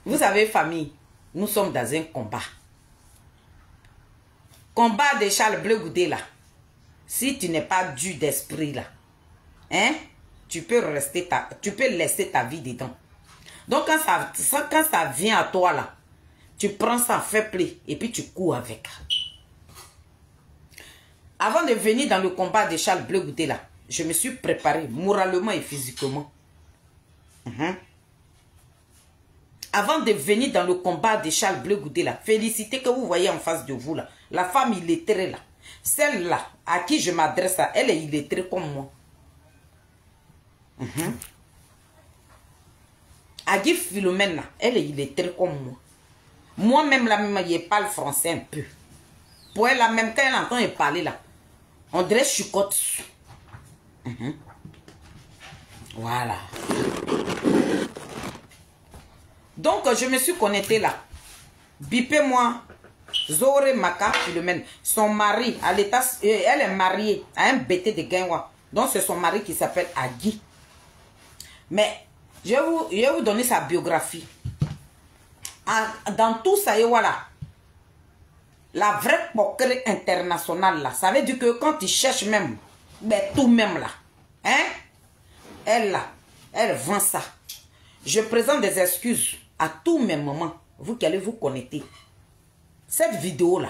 Vous savez, famille, nous sommes dans un combat. Combat de Charles Bleu Goudé, là. Si tu n'es pas dur d'esprit, là, hein, tu peux laisser ta vie dedans. Donc, quand ça vient à toi, là, tu prends ça, fais play, et puis tu cours avec. Avant de venir dans le combat de Charles Bleu Goudé, là, je me suis préparé moralement et physiquement. Avant de venir dans le combat de Charles Bleu Goudé, là, félicité que vous voyez en face de vous, là, la femme illettrée, là, celle-là, à qui je m'adresse, elle est illettrée comme moi. Agi Philomène, là, elle est illettrée comme moi. Moi-même, là, même, je parle français un peu. Pour elle, là, même quand elle entend parler, là, on dirait chucote. Voilà. Donc, je me suis connectée là. Bipez-moi. Zoré Maka Philomène. Son mari, à l'état, elle est mariée à un BT de Gainwa. Donc, c'est son mari qui s'appelle Agi. Mais, je vais vous donner sa biographie. Dans tout ça, et voilà. La vraie poker internationale, là, ça veut dire que quand tu cherches même, ben, tout même là, hein, elle là, elle vend ça. Je présente des excuses à tous mes moments, vous qui allez vous connecter. Cette vidéo là,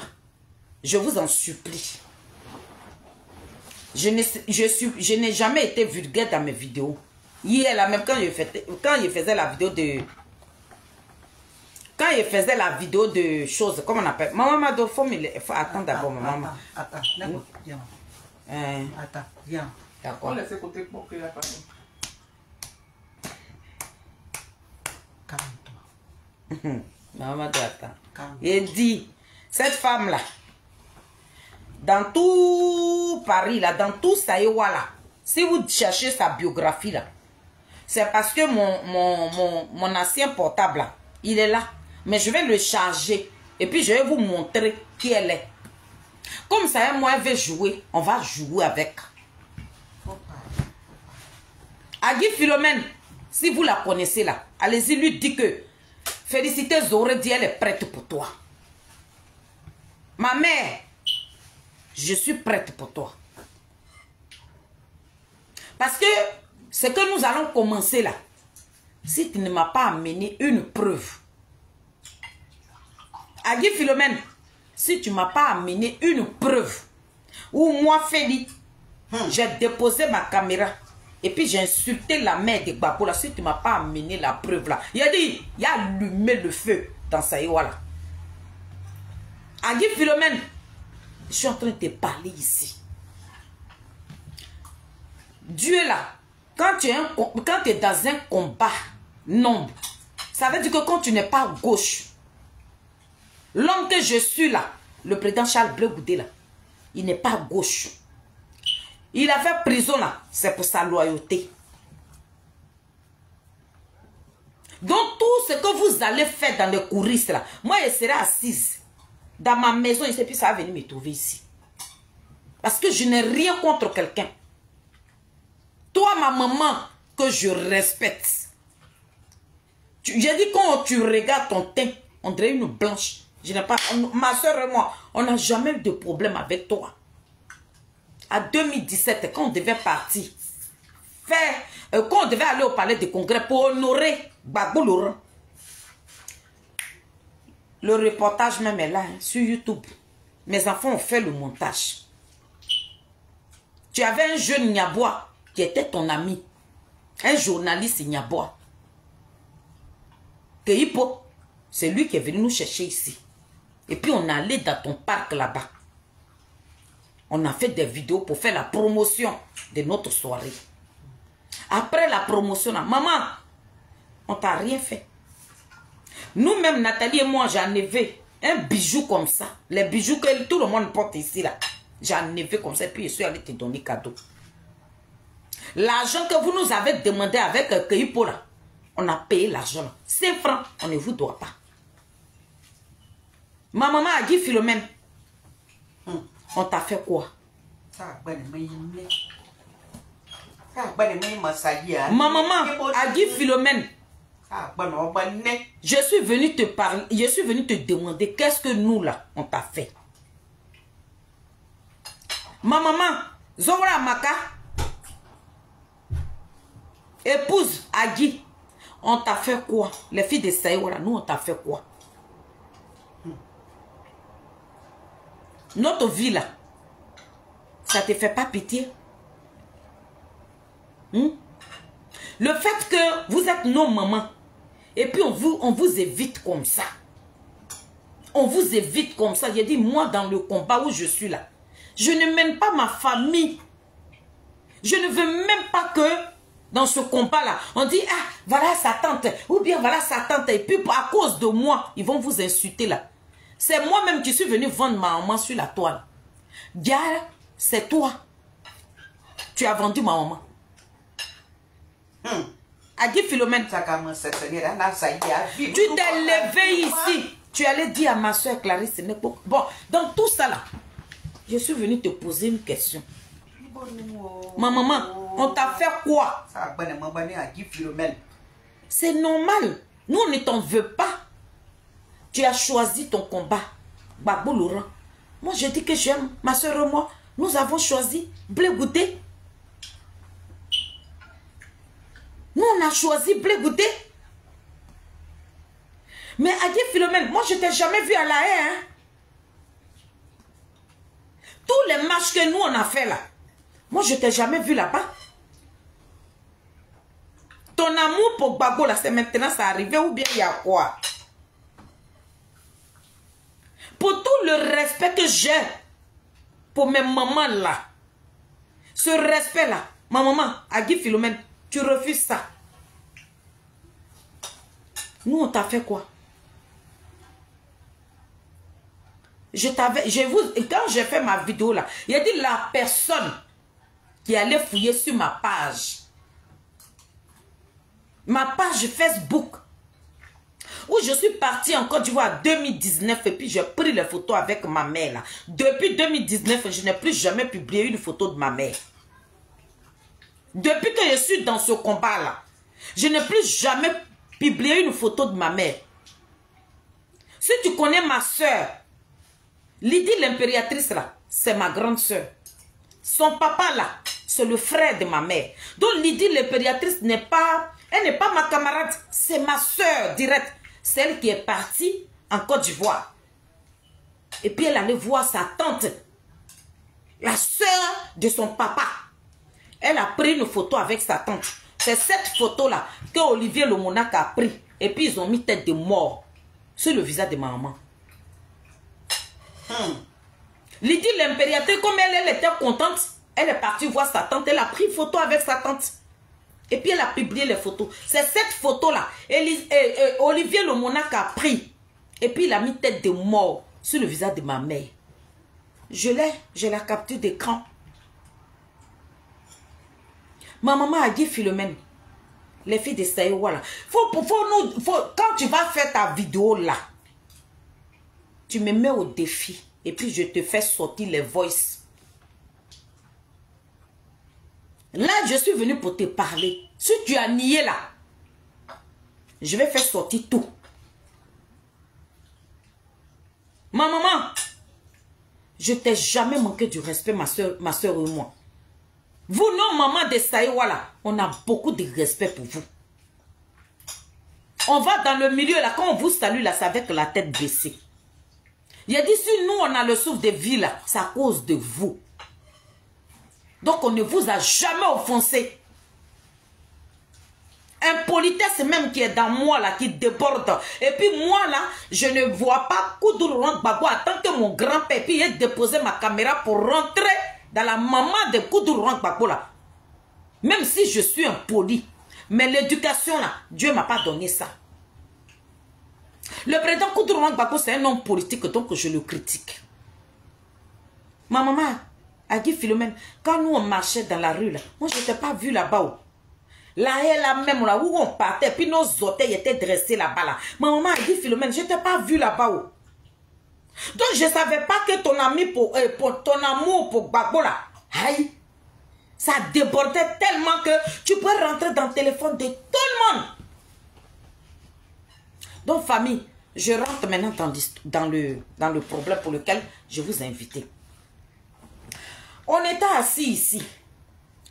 je vous en supplie. Je n'ai jamais été vulgaire dans mes vidéos. Hier là, même quand je faisais la vidéo de... Quand il faisait la vidéo de choses, comment on appelle? Maman, il faut attendre d'abord, maman. Attends, viens. Attends, viens. D'accord. On laisse côté pour que la personne. Calme-toi. Maman, attends. Il dit, cette femme-là, dans tout Paris, là, dans tout Saïwa, là, si vous cherchez sa biographie, là, c'est parce que mon ancien portable, là, il est là. Mais je vais le charger. Et puis, je vais vous montrer qui elle est. Comme ça, moi, elle veut jouer. On va jouer avec. Agi Philomène, si vous la connaissez là, allez-y lui dire que félicité Zoré dit elle est prête pour toi. Ma mère, je suis prête pour toi. Parce que ce que nous allons commencer là, si tu ne m'as pas amené une preuve, Agi Philomène, si tu ne m'as pas amené une preuve, ou moi, Feli, j'ai déposé ma caméra, et puis j'ai insulté la mère de Babola, si tu ne m'as pas amené la preuve là, il a dit, il a allumé le feu dans Saïwa là. Agi Philomène, je suis en train de te parler ici. Dieu là, quand tu es dans un combat nombre, ça veut dire que quand tu n'es pas à gauche, l'homme que je suis là, le président Charles Bleu Goudé là, il n'est pas à gauche. Il a fait prison là, c'est pour sa loyauté. Donc tout ce que vous allez faire dans les coulisses là, moi je serai assise dans ma maison et puis ça va venir me trouver ici. Parce que je n'ai rien contre quelqu'un. Toi ma maman que je respecte. J'ai dit quand tu regardes ton teint, on dirait une blanche. Je n'ai pas, ma soeur et moi, on n'a jamais eu de problème avec toi. À 2017, quand on devait partir, quand on devait aller au palais des congrès pour honorer Gbagbo Laurent, le reportage même est là, hein, sur YouTube. Mes enfants ont fait le montage. Tu avais un jeune Nyabois qui était ton ami, un journaliste Nyabois. Keipo, c'est lui qui est venu nous chercher ici. Et puis on est allé dans ton parc là-bas. On a fait des vidéos pour faire la promotion de notre soirée. Après la promotion, là, maman, on t'a rien fait. Nous-mêmes, Nathalie et moi, j'en ai fait un bijou comme ça. Les bijoux que tout le monde porte ici, là. J'en ai fait comme ça, et puis je suis allé te donner cadeau. L'argent que vous nous avez demandé avec Keipo, là, on a payé l'argent. 5 francs, on ne vous doit pas. Ma maman a dit Philomène, on t'a fait quoi? Ma maman a dit Philomène, Je suis venu te parler, je suis venu te demander qu'est-ce que nous là, on t'a fait. Ma maman, Zora Maka, épouse Agui, on t'a fait quoi? Les filles de Saïwara, nous on t'a fait quoi? Notre vie là, ça te fait pas pitié? Le fait que vous êtes nos mamans, et puis on vous évite comme ça. On vous évite comme ça. J'ai dit, moi dans le combat où je suis là, je ne mène pas ma famille. Je ne veux même pas que dans ce combat-là, on dit, ah, voilà sa tante, ou bien voilà sa tante, et puis à cause de moi, ils vont vous insulter là. C'est moi-même qui suis venu vendre ma maman sur la toile. Gare, c'est toi. Tu as vendu ma maman. Agui Philomène, tu t'es levé ici. Tu allais dire à ma soeur Clarisse. Bon, dans tout ça là, je suis venu te poser une question. Ma maman, on t'a fait quoi? C'est normal. Nous, on ne t'en veut pas. Tu as choisi ton combat. Babou Laurent. Moi, je dis que j'aime. Ma soeur et moi, nous avons choisi Blé Goudé. Nous, on a choisi Blé Goudé. Mais Agui Philomène, moi, je ne t'ai jamais vu à la haie. Hein? Tous les matchs que nous, on a fait là, moi, je ne t'ai jamais vu là-bas. Ton amour pour Gbagbo, là, c'est maintenant, ça arrivé ou bien il y a quoi? Pour tout le respect que j'ai pour mes mamans là, ce respect là, ma maman, Agui Philomène, tu refuses ça. Nous, on t'a fait quoi? Quand j'ai fait ma vidéo là, il a dit la personne qui allait fouiller sur ma page Facebook, où je suis partie en Côte d'Ivoire en 2019 et puis j'ai pris les photos avec ma mère là. Depuis 2019, je n'ai plus jamais publié une photo de ma mère. Depuis que je suis dans ce combat là, je n'ai plus jamais publié une photo de ma mère. Si tu connais ma soeur, Lydie l'impératrice là, c'est ma grande soeur. Son papa là, c'est le frère de ma mère. Donc Lydie l'impératrice n'est pas, elle n'est pas ma camarade, c'est ma soeur directe. Celle qui est partie en Côte d'Ivoire. Et puis elle allait voir sa tante, la soeur de son papa. Elle a pris une photo avec sa tante. C'est cette photo là que Olivier Le Monac a pris. Et puis ils ont mis tête de mort sur le visage de ma maman. Lydie l'impératrice, comme elle était contente, elle est partie voir sa tante. Elle a pris une photo avec sa tante. Et puis elle a publié les photos. C'est cette photo-là. Olivier Le Monac a pris. Et puis il a mis tête de mort sur le visage de ma mère. J'ai la capture d'écran. Ma maman a dit Philomène, les filles de Saïwara, quand tu vas faire ta vidéo là, tu me mets au défi. Et puis je te fais sortir les voices. Là, je suis venue pour te parler. Si tu as nié là, je vais faire sortir tout. Ma maman, je t'ai jamais manqué du respect, ma soeur et moi. Vous, nos mamans de Saïwara, on a beaucoup de respect pour vous. On va dans le milieu là, quand on vous salue là, c'est avec la tête baissée. Il a dit, si nous, on a le souffle de vie là, c'est à cause de vous. Donc, on ne vous a jamais offensé. Impolitesse même qui est dans moi là, qui déborde. Et puis moi là, je ne vois pas Koudou Laurent Gbagbo attendre que mon grand-père ait déposé ma caméra pour rentrer dans la maman de Koudou Laurent Gbagbo là. Même si je suis impoli. Mais l'éducation là, Dieu ne m'a pas donné ça. Le président Koudou Laurent Gbagbo, c'est un homme politique, donc je le critique. Ma maman, Agui Philomène, quand nous on marchait dans la rue là, moi je ne t'ai pas vu là-bas. Là et là même là où on partait, puis nos orteils étaient dressés là-bas là. Ma maman Agui Philomène, je ne t'ai pas vu là-bas. Donc je ne savais pas que ton amour pour Gbagbo là, aïe, ça débordait tellement que tu peux rentrer dans le téléphone de tout le monde. Donc, famille, je rentre maintenant dans le problème pour lequel je vous ai invité. On était assis ici.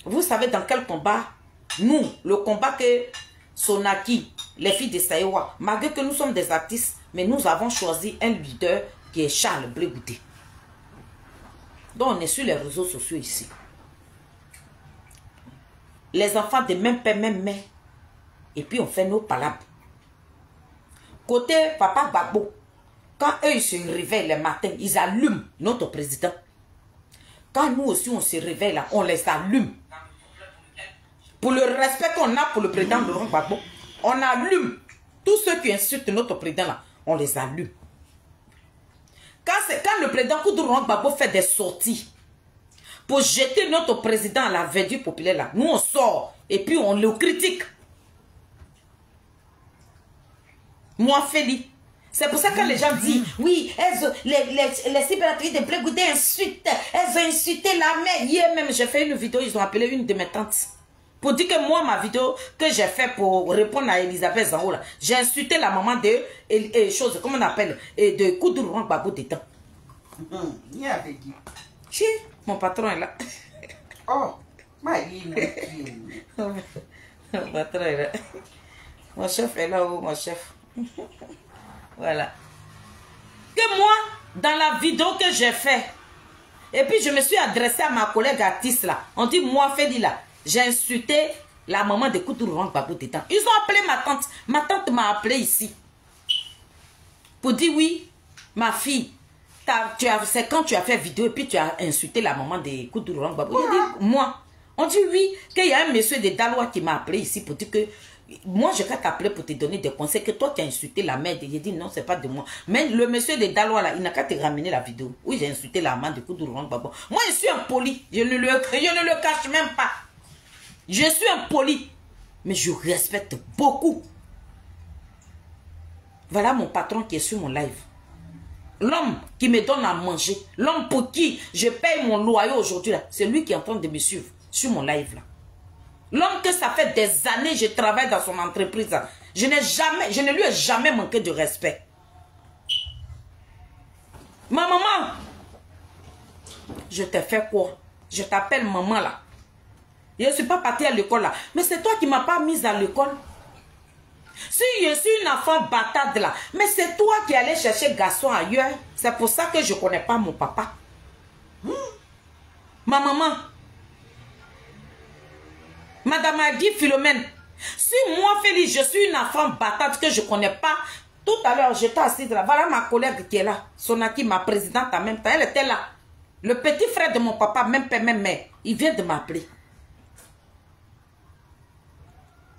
Vous savez dans quel combat? Nous, le combat que Sonaki, les filles de Saïwa, malgré que nous sommes des artistes, mais nous avons choisi un leader qui est Charles Blé Goudé. Donc, on est sur les réseaux sociaux ici. Les enfants de même père, même mère. Et puis, on fait nos palabres. Côté Papa Gbagbo, quand eux, ils se réveillent le matin, ils allument notre président. Quand nous aussi, on se réveille là, on les allume. Pour le respect qu'on a pour le président Laurent Gbagbo, on allume. Tous ceux qui insultent notre président là, on les allume. Quand le président Laurent Gbagbo fait des sorties pour jeter notre président à la verdure populaire là, nous on sort et puis on le critique. Moi, Félix. C'est pour ça que les gens disent, oui, les cyberactivistes de Blé Goudé insultent, elles ont insulté la mère. Hier même, j'ai fait une vidéo, ils ont appelé une de mes tantes. Pour dire que moi, ma vidéo que j'ai fait pour répondre à Elisabeth Zango, j'ai insulté la maman de, comment on appelle, de Koudourou Gbagbo d'état. Il avait dit. Si, mon patron est là. Oh, mon patron est là. Mon chef est là, oh, mon chef. Voilà. Que moi, dans la vidéo que j'ai fait, et puis je me suis adressée à ma collègue artiste là, on dit, moi, Félix là, j'ai insulté la maman de Koudourou Gbagbo d'état. Ils ont appelé ma tante. Ma tante m'a appelé ici. Pour dire, oui, ma fille, c'est quand tu as fait vidéo et puis tu as insulté la maman de Koudourou Gbagbo. J'ai dit, moi. On dit oui, qu'il y a un monsieur de Daloa qui m'a appelé ici pour dire que moi je vais t'appeler pour te donner des conseils, que toi tu as insulté la mère. J'ai dit non, c'est pas de moi. Mais le monsieur de Daloa là, il n'a qu'à te ramener la vidéo. Oui, j'ai insulté la maman de Koudourou Gbagbo. Moi je suis impoli, je ne le cache même pas. Je suis impoli, mais je respecte beaucoup. Voilà mon patron qui est sur mon live. L'homme qui me donne à manger, l'homme pour qui je paye mon loyer aujourd'hui, c'est lui qui est en train de me suivre sur mon live là. L'homme que ça fait des années que je travaille dans son entreprise là. Je ne lui ai jamais manqué de respect. Ma maman, je t'ai fait quoi? Je t'appelle maman là. Je ne suis pas partie à l'école là. Mais c'est toi qui ne m'as pas mise à l'école. Si je suis une enfant bâtarde là, mais c'est toi qui allais chercher garçon ailleurs. C'est pour ça que je ne connais pas mon papa. Ma maman, Madame Adi Philomène, si moi Félix, je suis une enfant bâtarde que je ne connais pas, tout à l'heure j'étais assise là, voilà ma collègue qui est là, Sonaki, ma présidente en même temps, elle était là. Le petit frère de mon papa, même père, même mère, il vient de m'appeler.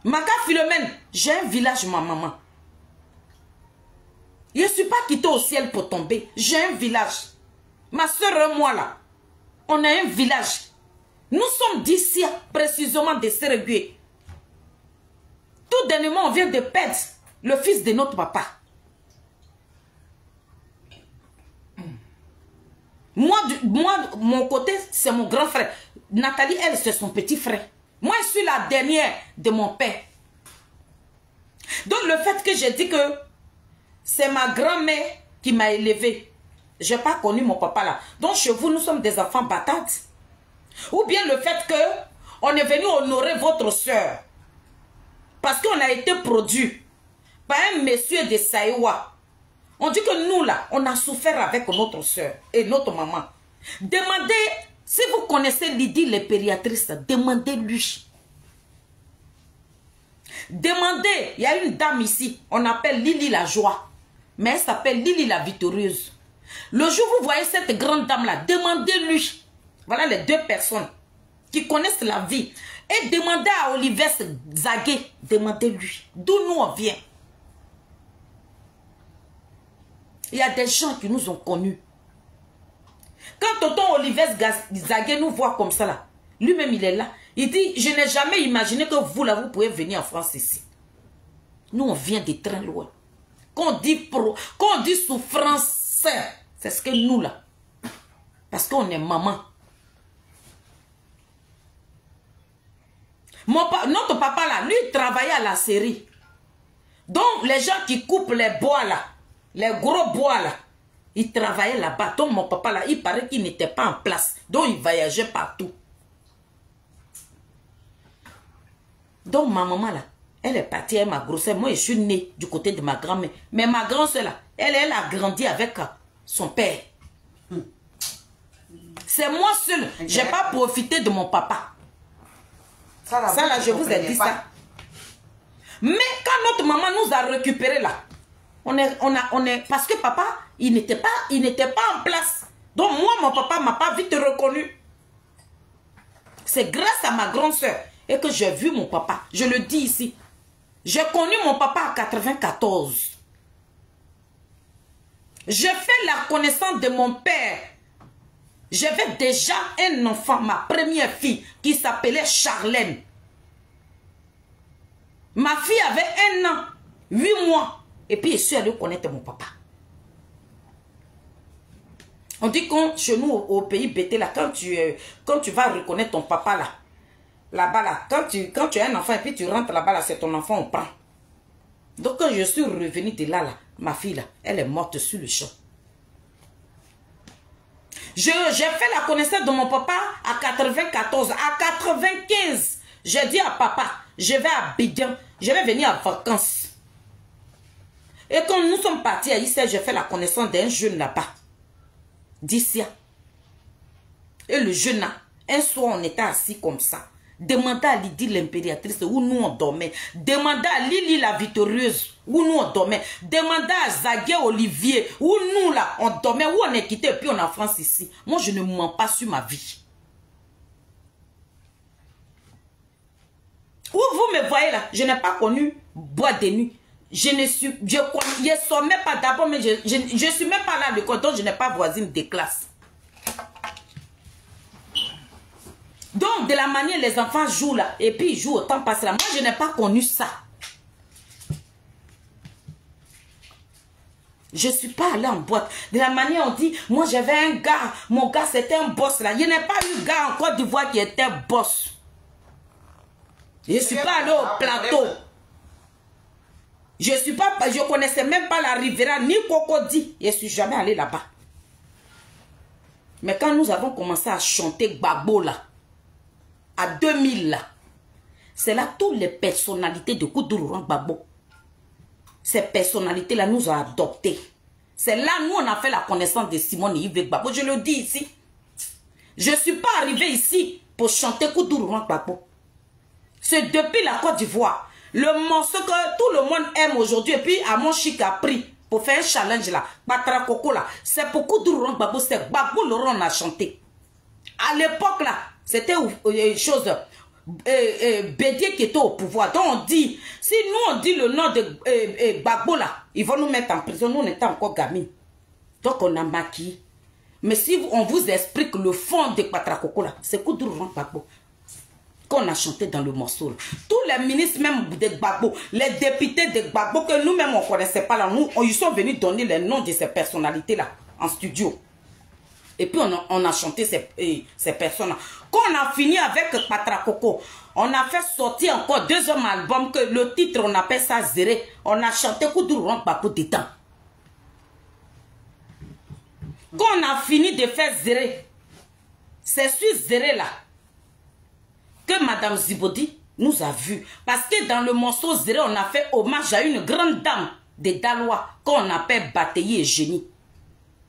Maka Philomène, j'ai un village, ma maman. Je ne suis pas quittée au ciel pour tomber. J'ai un village. Ma soeur et moi là, on a un village. Nous sommes d'ici, précisément de Sérégué. Tout dernièrement, on vient de perdre le fils de notre papa. Moi, mon côté, c'est mon grand frère. Nathalie, elle, c'est son petit frère. Moi, je suis la dernière de mon père. Donc, le fait que j'ai dit que c'est ma grand-mère qui m'a élevé. Je n'ai pas connu mon papa là. Donc, chez vous, nous sommes des enfants batates. Ou bien le fait que on est venu honorer votre soeur. Parce qu'on a été produit par un monsieur de Saïwa. On dit que nous là, on a souffert avec notre soeur et notre maman. Demandez... Si vous connaissez Lydie l'impériatrice, demandez-lui. Demandez, il y a une dame ici, on appelle Lily la joie. Mais elle s'appelle Lily la victorieuse. Le jour où vous voyez cette grande dame-là, demandez-lui. Voilà les deux personnes qui connaissent la vie. Et demandez à Olivier Zagué, demandez-lui. D'où nous on vient. Il y a des gens qui nous ont connus. Quand tonton Olivier Zagué nous voit comme ça là, lui-même il est là. Il dit, je n'ai jamais imaginé que vous là, vous pouvez venir en France ici. Nous on vient de très loin. Quand on dit souffrance, c'est ce que nous là. Parce qu'on est maman. Notre papa là, lui il travaillait à la série. Donc, les gens qui coupent les bois là, les gros bois là, ils travaillaient là-bas. Donc, mon papa là, il paraît qu'il n'était pas en place. Donc, il voyageait partout. Donc, ma maman là, elle est partie avec ma grossesse. Moi, je suis née du côté de ma grand-mère. Mais ma grand-soeur là, elle a grandi avec son père. C'est moi seule. Je n'ai pas profité de mon papa. Ça là, je vous ai dit ça. Mais quand notre maman nous a récupérés là, on est parce que papa, il n'était pas en place. Donc moi, mon papa m'a pas vite reconnu. C'est grâce à ma grande soeur et que j'ai vu mon papa. Je le dis ici. J'ai connu mon papa en 94. J'ai fait la connaissance de mon père. J'avais déjà un enfant, ma première fille, qui s'appelait Charlène. Ma fille avait 1 an, 8 mois. Et puis, je suis allée connaître mon papa. On dit que chez nous, au pays Bété, là, quand tu vas reconnaître ton papa, là-bas, là, quand tu as un enfant et puis tu rentres là-bas, là, c'est ton enfant, on prend. Donc, quand je suis revenue de là, ma fille, là, elle est morte sur le champ. J'ai fait la connaissance de mon papa à 94. À 95, j'ai dit à papa, je vais à Abidjan, je vais venir en vacances. Et quand nous sommes partis à Issa, j'ai fait la connaissance d'un jeune là-bas, d'Issia. Et le jeune là, un soir on était assis comme ça. Demandez à Lydie l'impératrice où nous on dormait. Demandez à Lily la victorieuse où nous on dormait. Demandez à Zagué Olivier où nous là on dormait, où on est quitté et puis on est en France ici. Moi je ne mens pas sur ma vie. Où vous me voyez là, je n'ai pas connu boîte de nuit. Je ne suis même pas d'abord, mais je suis même pas là de côté, donc je n'ai pas voisine de classe. Donc, de la manière les enfants jouent là, et puis ils jouent au temps passé là. Moi, je n'ai pas connu ça. Je ne suis pas allée en boîte. De la manière on dit, moi j'avais un gars, mon gars c'était un boss là. Je n'ai pas eu gars en Côte d'Ivoire qui était boss. Je ne suis pas allée au plateau. Je connaissais même pas la Riviera ni Cocody. Je ne suis jamais allée là-bas. Mais quand nous avons commencé à chanter Gbagbo là, à 2000 là, c'est là toutes les personnalités de Koudougou Gbagbo. Ces personnalités là nous ont adoptés. C'est là nous on a fait la connaissance de Simone et Yves Gbagbo. Je le dis ici. Je ne suis pas arrivé ici pour chanter Koudougou Gbagbo. C'est depuis la Côte d'Ivoire. Le morceau que tout le monde aime aujourd'hui et puis à mon chic a pris pour faire un challenge là, Batra Coco là, c'est pour Koudougou Gbagbo, c'est Gbagbo Laurent on a chanté. À l'époque là, c'était chose Bédié qui était au pouvoir. Donc on dit, si nous on dit le nom de Gbagbo là, ils vont nous mettre en prison, nous on était encore gamins. Donc on a maquillé. Mais si on vous explique le fond de Batra Coco là, c'est Koudougou Gbagbo qu'on a chanté dans le morceau. Tous les ministres même de Gbagbo, les députés de Gbagbo que nous-mêmes on ne connaissait pas là, ils sont venus donner les noms de ces personnalités là en studio. Et puis on a chanté ces personnes là. Quand on a fini avec Batra Coco, on a fait sortir encore 2 albums que le titre on appelle ça Zéré. On a chanté Koudougou Gbagbo dedans. Quand on a fini de faire Zéré, c'est sur Zéré là que Madame Zibodi nous a vus. Parce que dans le morceau Zéré, on a fait hommage à une grande dame de Dalois qu'on appelle Bataillé Génie.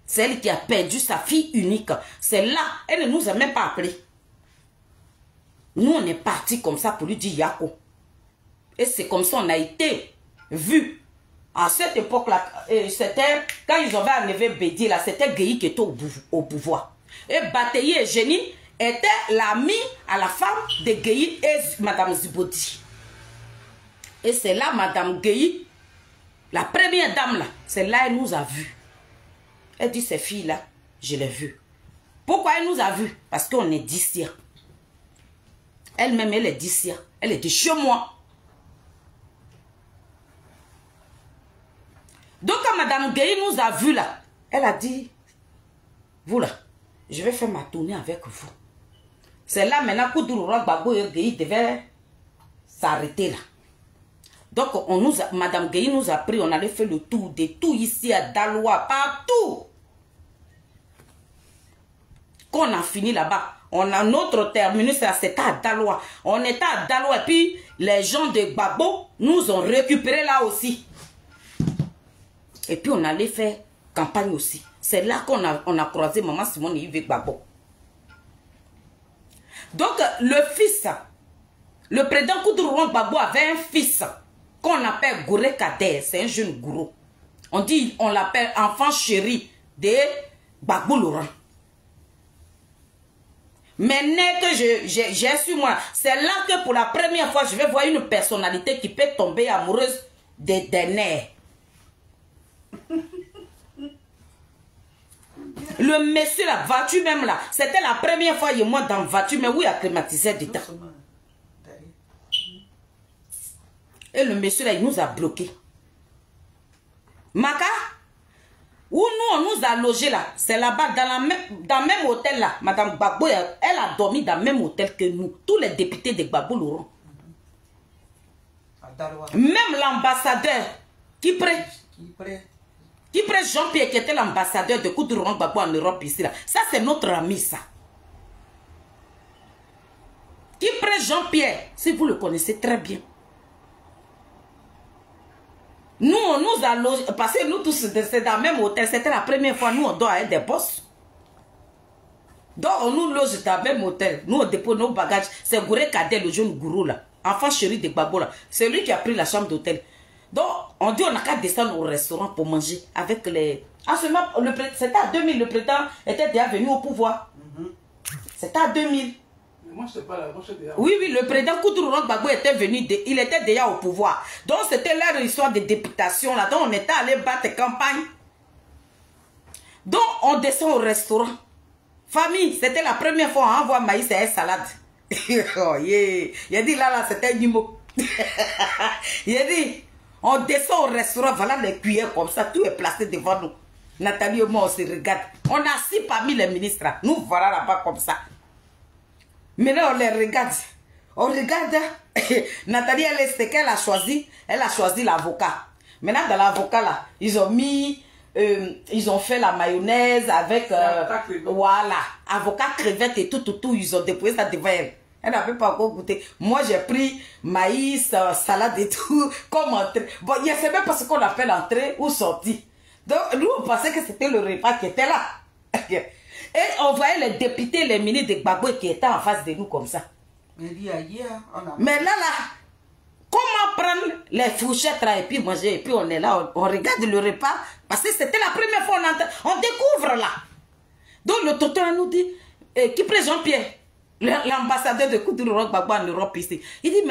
C'est elle qui a perdu sa fille unique. C'est là, elle ne nous a même pas appelé. Nous, on est partis comme ça pour lui dire Yako. Et c'est comme ça on a été vus. À cette époque-là, c'était, quand ils avaient enlevé Bédié, là, c'était Guéhi qui était au pouvoir. Et Bataillé Génie était l'ami à la femme de Guéhi et Madame Zibodi. Et c'est là, Madame Guéhi, la première dame là, c'est là elle nous a vus. Elle dit, ces filles-là, je les ai vues. Pourquoi elle nous a vus? Parce qu'on est d'ici. Elle-même, elle est d'ici. Elle est de chez moi. Donc, quand Madame Guéhi nous a vus là, elle a dit, vous là, je vais faire ma tournée avec vous. C'est là maintenant que Koudougou Gbagbo et Guéhi devaient s'arrêter là. Donc, Madame Gueye nous a pris, on allait faire le tour de tout ici à Daloa, partout. Quand on a fini là-bas, on a notre terminus, c'était à Daloa. On était à Daloa et puis les gens de Gbagbo nous ont récupéré là aussi. Et puis on allait faire campagne aussi. C'est là qu'on a croisé Maman Simone et Yves Gbagbo. Donc le fils, le président Koudourouan Gbagbo avait un fils qu'on appelle Gouré Kader. C'est un jeune gourou. On l'appelle enfant chéri de Gbagbo Laurent. Mais n'est que j'ai su moi, c'est là que pour la première fois, je vais voir une personnalité qui peut tomber amoureuse des nerfs. Le monsieur, la voiture même là, c'était la première fois, et moi dans la voiture, mais oui, il a climatisé du temps. Et le monsieur là, il nous a bloqués. Maka, où nous, on nous a logés là, c'est là-bas, dans le même hôtel là. Madame Gbagbo, elle a dormi dans le même hôtel que nous. Tous les députés de Gbagbo Laurent. Même l'ambassadeur, qui prête Jean-Pierre, qui était l'ambassadeur de Koudourouan Gbagbo en Europe ici là. Ça, c'est notre ami, ça. Qui prête Jean-Pierre, si vous le connaissez très bien. Nous, on nous a logé, parce que nous tous, c'est dans le même hôtel. C'était la première fois, nous, on doit être des boss. Donc, on nous loge dans le même hôtel. Nous, on dépose nos bagages. C'est Gouré Kader, le jeune gourou, là. Enfant chéri de Gbagbo, là. C'est lui qui a pris la chambre d'hôtel. Donc, on dit, on n'a qu'à descendre au restaurant pour manger avec les... En ce moment, c'était à 2000, le président était déjà venu au pouvoir. C'était à 2000. Moi, je sais pas là. Moi, je sais déjà. Oui, le président Koudourouan Gbagbo était venu, il était déjà au pouvoir. Donc, c'était leur histoire de députation, là. Donc, on était allé battre campagne. Donc, on descend au restaurant. Famille, c'était la première fois on envoie maïs et salade. Oh, yeah. Il a dit, là, c'était un numéro. Il a dit, on descend au restaurant, voilà les cuillères comme ça, tout est placé devant nous. Nathalie et moi, on se regarde. On a assis parmi les ministres. Nous voilà là-bas comme ça. Maintenant, on les regarde. On regarde. Nathalie, elle a choisi l'avocat. Maintenant, dans l'avocat, là, ils ont mis... ils ont fait la mayonnaise avec... voilà. Avocat, crevette et tout. Ils ont déposé ça devant elle. Elle n'avait pas encore goûté. Moi, j'ai pris maïs, salade et tout, comme entrée. Bon, il y a même pas ce qu'on appelle entrée ou sortie. Donc, nous, on pensait que c'était le repas qui était là. Et on voyait les députés, les ministres de Gbagbo qui étaient en face de nous comme ça. Mais là, comment prendre les fourchettes là et puis manger, et puis on est là, on regarde le repas, parce que c'était la première fois on découvre là. Donc le tonton nous dit, qui prend Jean-Pierre, l'ambassadeur de Koudourouan Gbagbo en Europe ici, il dit,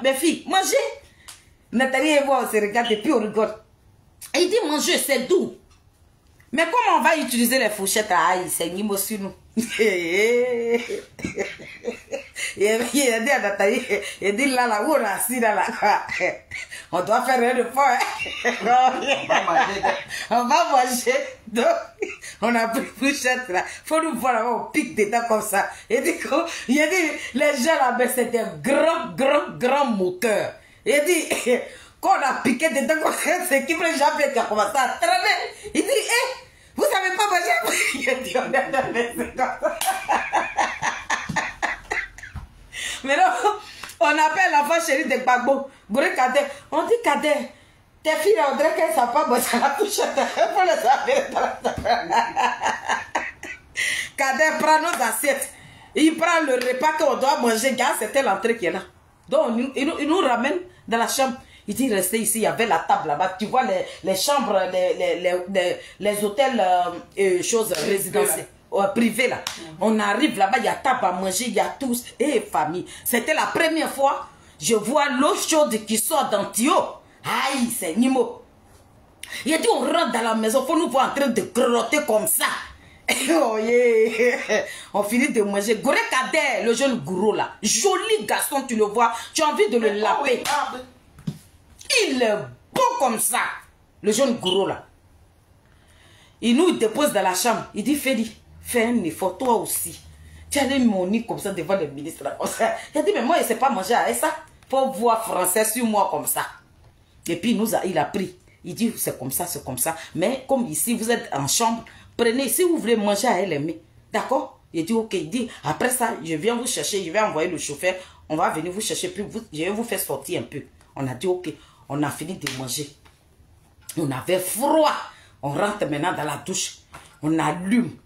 mes filles, mangez. Nathalie et moi, on se regarde et puis on rigole. Et il dit, manger, c'est doux. Mais comment on va utiliser les fourchettes à aïe, c'est Nimo sur nous. Il a dit à Nathalie, il dit là, où on a assis là, on doit faire un repas. On va manger. Donc, on a pris fourchette là. Faut nous voir là, on pique dedans comme ça. Il dit, les gens là-bas, c'est un grand moteur. Il dit, quand on a piqué dedans, c'est qui prend Jean-Pierre qui a commencé à traîner. Il dit, vous savez pas manger? Il dit, on est dans les... Mais non, on appelle l'enfant chéri de Gbagbo, Gouré Kader. On dit, Kader, tes filles, on dirait qu'elles ne savent pas manger à la couchette. Il faut les appeler dans la... Kader prend nos assiettes. Il prend le repas qu'on doit manger. C'était l'entrée qui est là. Donc, il nous ramène dans la chambre. Il dit, restez ici, il y avait la table là-bas. Tu vois les chambres, les hôtels, choses résidentielles, privées là. On arrive là-bas, il y a table à manger, il y a tous. Et famille, c'était la première fois, je vois l'eau chaude qui sort d'un tuyau. Aïe, c'est Nimo. Il a dit, on rentre dans la maison, il faut nous voir en train de grelotter comme ça. Oh yeah. On finit de manger. Gouré Kader, le jeune gourou là. Joli garçon, tu le vois. Tu as envie de le laper. Il est beau comme ça. Le jeune gourou là. Il nous dépose dans la chambre. Il dit, Fedi, fais un effort, toi aussi. Tu as mis mon nid comme ça devant le ministre là. Il a dit, mais moi, je ne sais pas manger avec ça. Faut voir français sur moi comme ça. Et puis il a pris. Il dit, c'est comme ça, c'est comme ça. Mais comme ici, vous êtes en chambre, prenez, si vous voulez manger à elle, d'accord? Il dit, ok. Il dit, après ça, je viens vous chercher, je vais envoyer le chauffeur. On va venir vous chercher, puis je vais vous faire sortir un peu. On a dit, ok. On a fini de manger. On avait froid. On rentre maintenant dans la douche. On allume.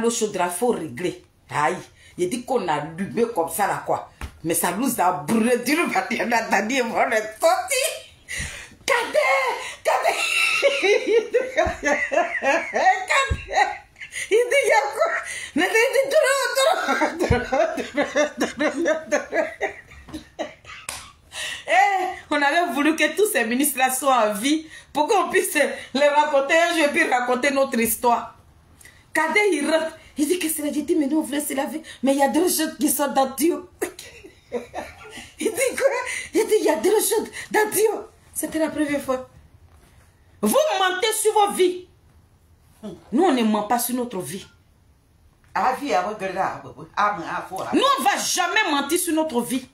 L'eau chaude, il faut régler. Aïe. Il dit qu'on a allumé comme ça, là, quoi. Mais ça nous a brûlé. Dieu nous a dit, on est sorti. Cadet. Il dit, il y a quoi? Mais on avait voulu que tous ces ministres-là soient en vie pour qu'on puisse les raconter un jour et puis raconter notre histoire. Cadet, il rentre. Il dit, qu'est-ce que c'est? J'ai dit, mais nous, on voulait se laver. Mais il y a deux choses qui sont dans Dieu. Il dit quoi? Il dit, il y a deux choses dans Dieu. C'était la première fois. Vous mentez sur vos vies. Nous, on ne ment pas sur notre vie. Nous, on ne va jamais mentir sur notre vie.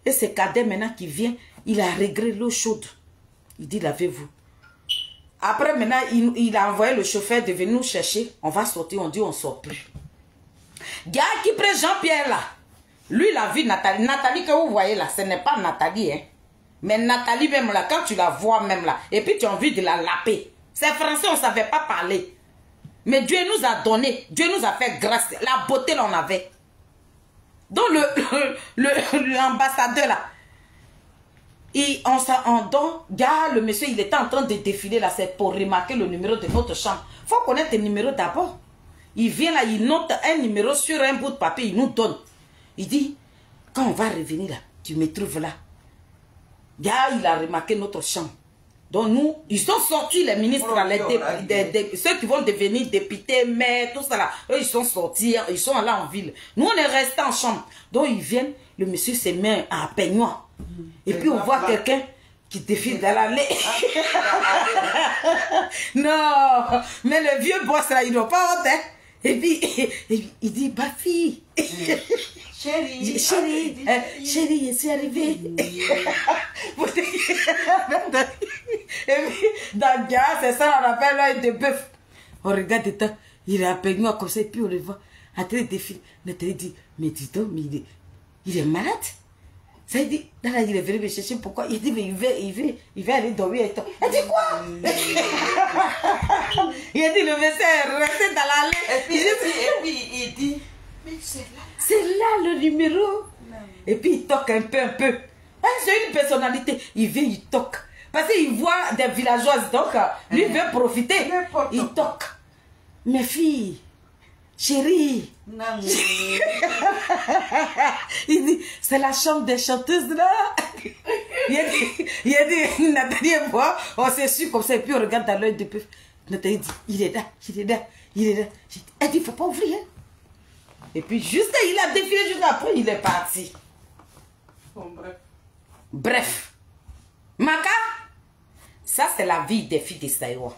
Et c'est Cadet maintenant qui vient, il a réglé l'eau chaude. Il dit, lavez-vous. Après, maintenant, il a envoyé le chauffeur de venir nous chercher. On va sortir, on dit, on ne sort plus. Gars qui prend Jean-Pierre là, lui, il a vu Nathalie. Nathalie que vous voyez là, ce n'est pas Nathalie, hein. Mais Nathalie même là, quand tu la vois même là, et puis tu as envie de la laper. C'est français, on ne savait pas parler. Mais Dieu nous a donné, Dieu nous a fait grâce. La beauté, l'on avait. Donc l'ambassadeur là, le monsieur, il était en train de défiler là, c'est pour remarquer le numéro de notre chambre. Il faut connaître le numéro d'abord. Il vient là, il note un numéro sur un bout de papier, il nous donne. Il dit, quand on va revenir là, tu me trouves là. Gars, il a remarqué notre chambre. Donc nous, ils sont sortis les ministres, ceux qui vont devenir députés, maires, tout ça là. Eux, ils sont sortis, ils sont allés en ville. Nous, on est restés en chambre. Donc ils viennent, le monsieur se met à peignoir. Et puis on voit quelqu'un qui défile dans l'allée. Non, mais le vieux boss là, il n'a pas honte. Hein? Et puis il dit, bah fille. Chérie, je suis arrivée. Et puis, dans le gars, c'est ça, on appelle l'œil de bœuf. On regarde le temps, il est à peignoir comme ça, et puis on le voit. En train de défiler. Nathalie dit, mais dis donc, mais il est malade. Ça, il dit, là, il est venu me chercher, pourquoi? Il dit, mais il veut aller dormir et tout. Elle dit quoi? Il a dit, le monsieur est resté dans l'allée. Et puis il dit, mais c'est là. C'est là le numéro. Non. Et puis il toque un peu. Hein, c'est une personnalité. Il vient, il toque. Parce qu'il voit des villageoises, donc lui veut profiter. Il toque. Mes filles, chérie. Non. Il dit, c'est la chambre des chanteuses là. Il a dit, Nathalie et moi, on s'est su comme ça. Et puis on regarde dans l'œil de peu. Nathalie dit, il est là. Elle dit, il ne faut pas ouvrir. Hein. Et puis juste, il a défilé juste après, il est parti. Bon, Bref. Maka, ça c'est la vie des filles de Saïwa.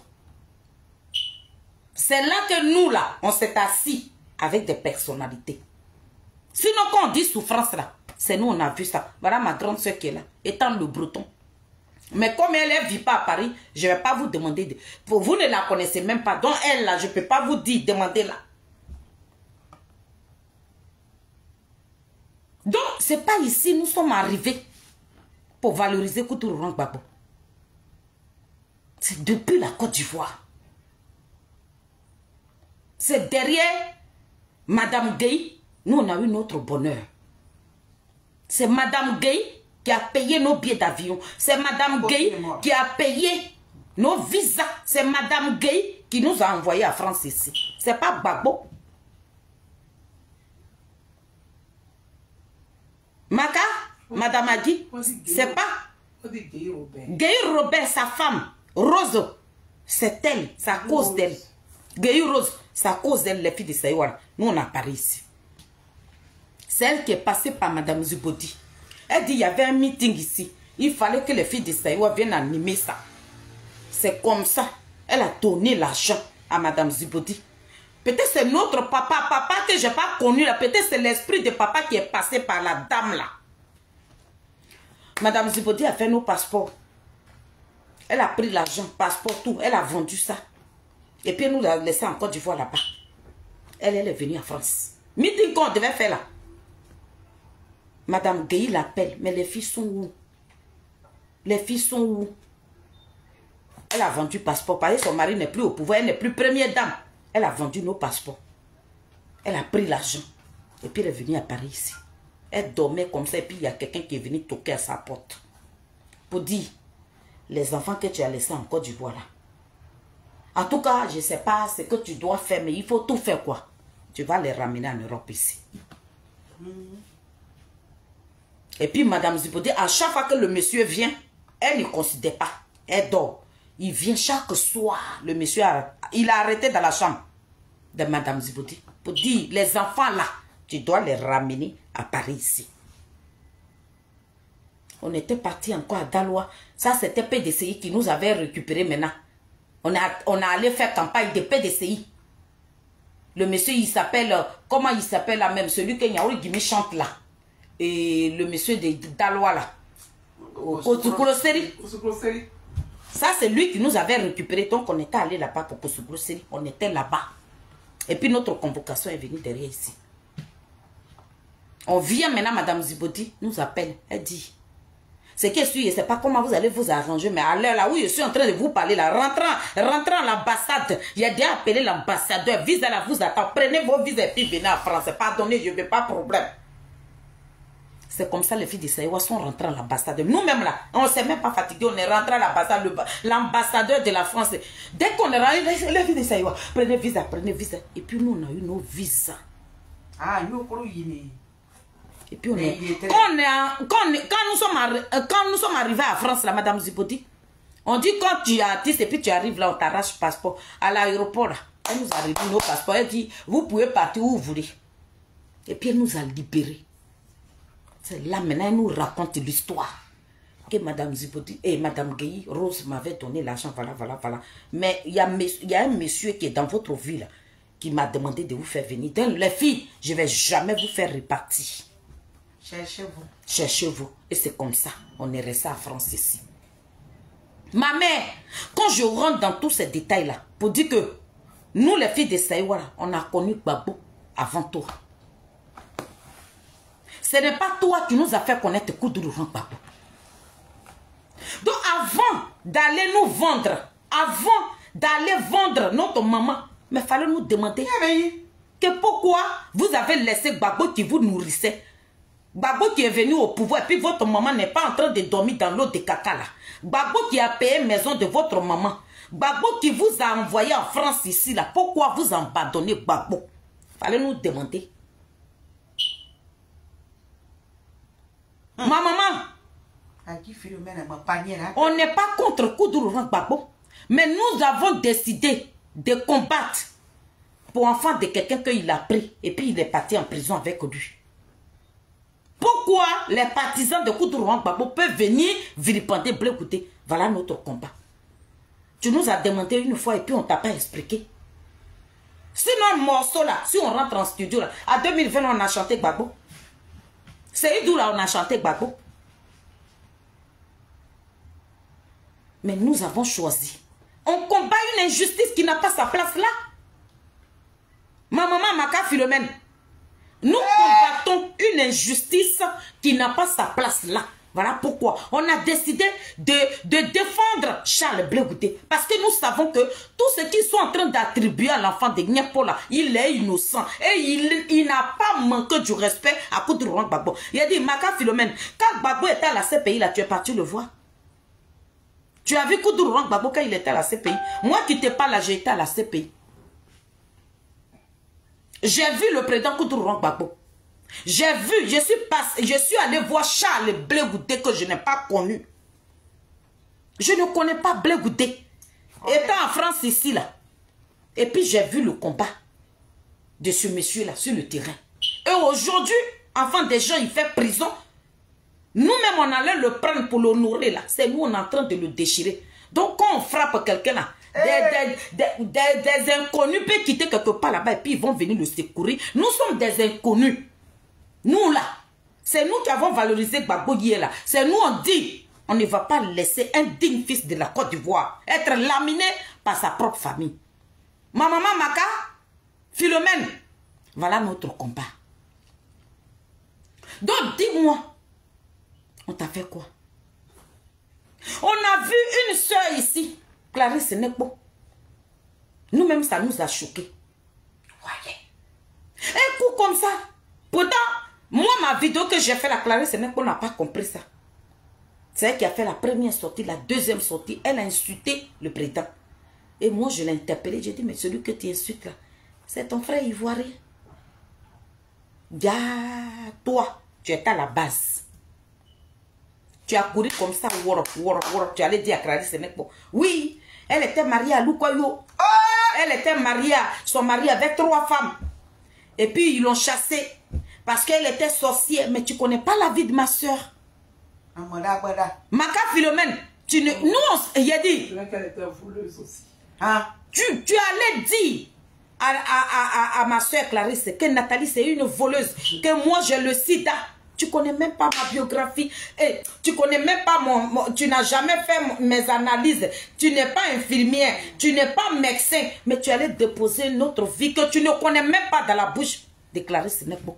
C'est là que nous là, on s'est assis avec des personnalités. Sinon quand on dit souffrance là, c'est nous on a vu ça. Voilà ma grande soeur qui est là, étant le breton. Mais comme elle ne vit pas à Paris, je ne vais pas vous demander. Vous ne la connaissez même pas. Donc elle là, je ne peux pas vous dire, demandez-la. Donc, ce n'est pas ici, nous sommes arrivés pour valoriser Koutourou Gbagbo. C'est depuis la Côte d'Ivoire. C'est derrière Madame Gueye, nous on a eu notre bonheur. C'est Madame Gueye qui a payé nos billets d'avion. C'est Madame Gueye qui a payé nos visas. C'est Madame Gueye qui nous a envoyés à France ici. C'est pas Gbagbo. Maka, Madame a dit, c'est pas Gueye Robert, sa femme, Rose, c'est elle, c'est à cause d'elle. Gueye Rose, c'est à cause d'elle, les filles de Saïwan. Nous, on a Paris ici. C'est elle qui est passée par Madame Zubodi. Elle dit, il y avait un meeting ici. Il fallait que les filles de Saïwan viennent animer ça. C'est comme ça. Elle a donné l'argent à Madame Zubodi. Peut-être c'est notre papa que je n'ai pas connu là. Peut-être c'est l'esprit de papa qui est passé par la dame là. Madame Zibodi a fait nos passeports. Elle a pris l'argent, passeport, tout. Elle a vendu ça. Et puis elle nous a laissé en Côte d'Ivoire là-bas. Elle est venue en France. Meeting qu'on devait faire là. Madame Gueye l'appelle. Mais les filles sont où? Les filles sont où? Elle a vendu passeport. Parce que son mari n'est plus au pouvoir. Elle n'est plus première dame. Elle a vendu nos passeports. Elle a pris l'argent. Et puis elle est venue à Paris ici. Elle dormait comme ça. Et puis il y a quelqu'un qui est venu toquer à sa porte. Pour dire, les enfants que tu as laissés en Côte d'Ivoire là. En tout cas, je ne sais pas ce que tu dois faire. Mais il faut tout faire quoi. Tu vas les ramener en Europe ici. Et puis Madame Zibodi, à chaque fois que le monsieur vient, elle ne considère pas. Elle dort. Il vient chaque soir. Le monsieur, il a arrêté dans la chambre de Madame Zibodi. Pour dire, les enfants là, tu dois les ramener à Paris ici. On était parti encore à Daloa. Ça, c'était PDCI qui nous avait récupéré maintenant. On a allé faire campagne de PDCI. Le monsieur, il s'appelle, comment il s'appelle là même, celui que Nyaouri Gimi chante là. Et le monsieur de Daloa là. Koussoukouloseri. Ça, c'est lui qui nous avait récupéré. Donc, on était allé là-bas pour Koussoukouloseri. On était là-bas. Et puis, notre convocation est venue derrière ici. On vient maintenant, Madame Zibodi nous appelle. Elle dit, c'est que je ne sais pas comment vous allez vous arranger, mais à l'heure là où je suis en train de vous parler, là, rentrant à l'ambassade, il a déjà appelé l'ambassadeur, visa là vous attend, prenez vos visas et puis venez en France, pardonnez, je ne veux pas de problème. C'est comme ça les filles de Saïwa sont rentrées à l'ambassade. Nous-mêmes là, on ne s'est même pas fatigué, on est rentré à l'ambassade, l'ambassadeur de la France. Dès qu'on est rentré, les filles de Saïwa, prenez visa. Et puis nous, on a eu nos visas. Ah, nous, on a eu. Et puis quand nous sommes arrivés à France, là, Madame Zibodi, on dit quand tu es artiste et puis tu arrives là, on t'arrache le passeport. À l'aéroport, là, elle nous a réduit nos passeports. Elle dit, vous pouvez partir où vous voulez. Et puis elle nous a libérés. C'est là maintenant, elle nous raconte l'histoire. Que Madame Zibodi et Madame Gueye, Rose m'avait donné l'argent, voilà. Mais il y a un monsieur qui est dans votre ville qui m'a demandé de vous faire venir. Donc, les filles, je ne vais jamais vous faire répartir. Cherchez-vous. Cherchez-vous. Et c'est comme ça. On est resté à France ici. Ma mère, quand je rentre dans tous ces détails-là, pour dire que nous, les filles de Saïwa, on a connu Gbagbo avant toi. Ce n'est pas toi qui nous a fait connaître Koudourou Gbagbo. Donc avant d'aller nous vendre, avant d'aller vendre notre maman, mais il fallait nous demander que pourquoi vous avez laissé Gbagbo qui vous nourrissait. Gbagbo qui est venu au pouvoir et puis votre maman n'est pas en train de dormir dans l'eau de caca là. Gbagbo qui a payé maison de votre maman. Gbagbo qui vous a envoyé en France ici là. Pourquoi vous abandonnez Gbagbo? Fallait nous demander. Ma maman, on n'est pas contre Koudourou Gbagbo, mais nous avons décidé de combattre pour enfant de quelqu'un qu'il a pris et puis il est parti en prison avec lui. Pourquoi les partisans de Koudourou Gbagbo peuvent venir vilipender Blé Goudé? Voilà notre combat. Tu nous as demandé une fois et puis on t'a pas expliqué. Sinon, un morceau là, si on rentre en studio là, à 2020 on a chanté Gbagbo. C'est d'où là on a chanté Gbagbo. Mais nous avons choisi. On combat une injustice qui n'a pas sa place là. Ma maman Maka Philomène. Nous combattons une injustice qui n'a pas sa place là. Voilà pourquoi on a décidé de défendre Charles Blé Goudé. Parce que nous savons que tous ceux qui sont en train d'attribuer à l'enfant de Gnapola, il est innocent. Et il n'a pas manqué du respect à Koudourou Gbagbo. Il a dit, Maka Philomène, quand Gbagbo était à la CPI, là, tu es parti le voir. Tu as vu Koudourou Gbagbo quand il était à la CPI. Moi qui te parle là, j'ai été à la CPI. J'ai vu le président Koudourou Gbagbo. J'ai vu, je suis allé voir Charles Blé Goudé que je n'ai pas connu. Je ne connais pas Blé Goudé. Étant en France ici là. Et puis j'ai vu le combat de ce monsieur là sur le terrain. Et aujourd'hui, enfant des gens, il fait prison. Nous-mêmes, on allait le prendre pour l'honorer là. C'est nous, on est en train de le déchirer. Donc quand on frappe quelqu'un là, des inconnus peuvent quitter quelque part là-bas et puis ils vont venir le secourir. Nous sommes des inconnus. Nous là, C'est nous qui avons valorisé Gbagbo là. C'est nous, on dit, on ne va pas laisser un digne fils de la Côte d'Ivoire être laminé par sa propre famille. Ma maman Maka, Philomène, voilà notre combat. Donc, dis-moi, on t'a fait quoi? On a vu une soeur ici, Clarisse Nekpo. Nous-mêmes, ça nous a choqués. Voyez. Un coup comme ça. Pourtant, moi, ma vidéo que j'ai fait, la Clarisse Nekpo n'a pas compris ça. C'est elle qui a fait la première sortie, la deuxième sortie. Elle a insulté le président. Et moi, je l'ai interpellé. J'ai dit, mais celui que tu insultes là, c'est ton frère ivoirien. Toi, tu étais à la base. Tu as couru comme ça, tu allais dire à Clarisse Nekpo. Oui, elle était mariée à Lukoyo. Elle était mariée, son mari avec 3 femmes. Et puis, ils l'ont chassée parce qu'elle était sorcière. Mais tu ne connais pas la vie de ma soeur. Maka Philomène, tu ne... Nous, il a dit... Elle était voleuse aussi. Tu allais dire à ma soeur Clarisse que Nathalie, c'est une voleuse. Que moi, j'ai le sida. Tu ne connais même pas ma biographie. Et tu connais même pas tu n'as jamais fait mes analyses. Tu n'es pas infirmière. Tu n'es pas médecin. Mais tu allais déposer notre vie que tu ne connais même pas dans la bouche de Clarisse Nekpo.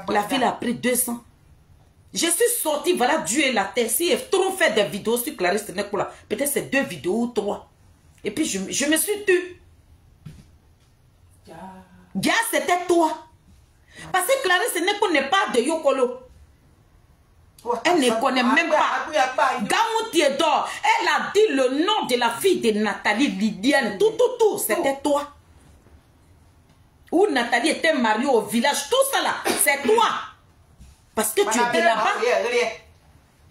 La fille a pris 2 ans. Je suis sortie, voilà, Dieu et la terre. Si j'ai trop fait des vidéos sur Clarisse Nekpo, peut-être c'est 2 vidéos ou 3. Et puis je me suis tue. Gars, c'était toi. Parce que Clarisse Nekpo n'est pas de Yokolo. Elle ne connaît même pas. Gamou Théodore, elle a dit le nom de la fille de Nathalie Lydiane. Tout, c'était toi. Où Nathalie était mariée au village, tout ça là, c'est toi. Parce que tu étais là-bas.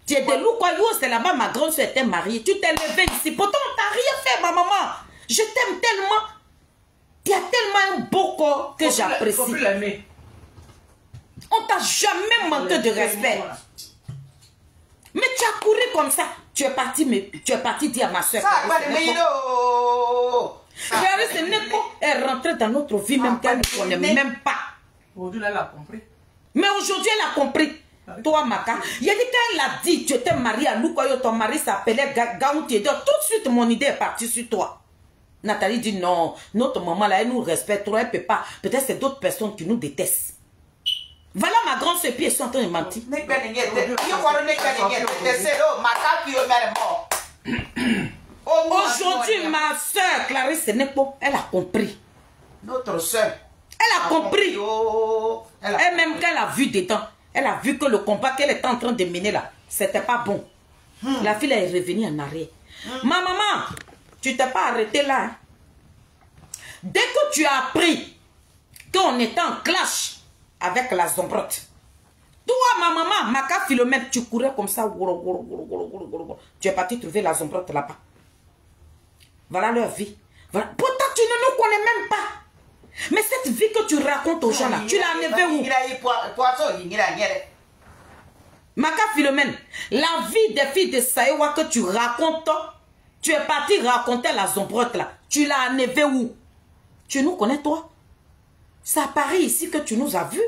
Tu es de Lukoyo, c'est là-bas, ma grande soeur était mariée. Tu t'es levée ici. Pourtant, on t'a rien fait, ma maman. Je t'aime tellement. Tu as tellement un beau corps que j'apprécie. On t'a jamais manqué de respect. Mais tu as couru comme ça. Tu es parti dire à ma soeur. Clarisse Nekpo est rentrée dans notre vie même qu'elle ne connaît même pas. Aujourd'hui, elle a compris. Mais aujourd'hui, elle a compris. Toi, Maka, il a dit qu'elle a dit, tu étais mariée à Lukoyo, ton mari s'appelait Gaou Théodore. Tout de suite, mon idée est partie sur toi. Nathalie dit non, notre maman là, elle nous respecte trop, elle peut pas. Peut-être c'est d'autres personnes qui nous détestent. Voilà ma grande soeur, puis ils sont en train de mentir. Aujourd'hui, ma soeur Clarisse Nekpo, elle a compris. Notre soeur. Elle a compris. Elle-même, qu'elle a vu dedans. Elle a vu que le combat qu'elle était en train de mener là, c'était pas bon. La fille est revenue en arrière. Ma maman, tu t'es pas arrêtée là. Hein? Dès que tu as appris qu'on était en clash avec la Zombrotte, toi, ma maman, Maka Philomène, tu courais comme ça. Tu es parti trouver la Zombrotte là-bas. Voilà leur vie. Voilà. Pourtant, tu ne nous connais même pas. Mais cette vie que tu racontes aux gens là, tu l'as enlevée où? Maka Philomène, la vie des filles de Saïwa que tu racontes, tu es parti raconter la Zombrotte là. Tu l'as enlevée où? Tu nous connais toi? C'est à Paris ici que tu nous as vus.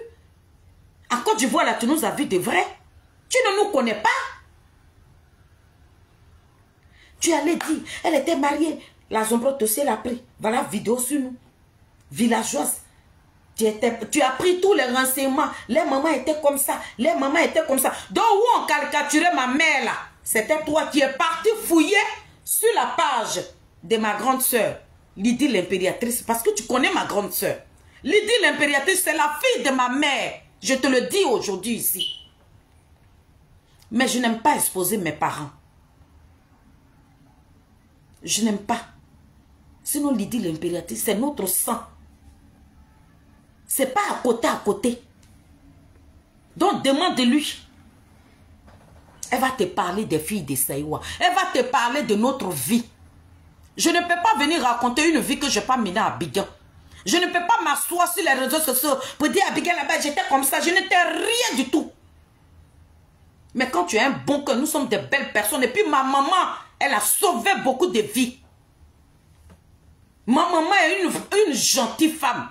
À Côte d'Ivoire là, tu nous as vus de vrai. Tu ne nous connais pas. Tu allais dire, elle était mariée. La Zombrotte aussi, elle a pris. Voilà, vidéo sur nous. Villageoise. Tu as pris tous les renseignements. Les mamans étaient comme ça. Les mamans étaient comme ça. Donc, où on caricaturait ma mère là? C'était toi qui es parti fouiller sur la page de ma grande soeur, Lydie l'impériatrice. Parce que tu connais ma grande soeur. Lydie l'impériatrice, c'est la fille de ma mère. Je te le dis aujourd'hui ici. Mais je n'aime pas exposer mes parents. Je n'aime pas. Sinon, Lydie l'impériatrice, c'est notre sang. C'est pas à côté. Donc, demande-lui. Elle va te parler des filles de Saïwa. Elle va te parler de notre vie. Je ne peux pas venir raconter une vie que je n'ai pas menée à Abidjan. Je ne peux pas m'asseoir sur les réseaux sociaux pour dire à Abidjan là-bas, j'étais comme ça. Je n'étais rien du tout. Mais quand tu es un bon cœur, nous sommes des belles personnes. Et puis ma maman, elle a sauvé beaucoup de vies. Ma maman est une gentille femme.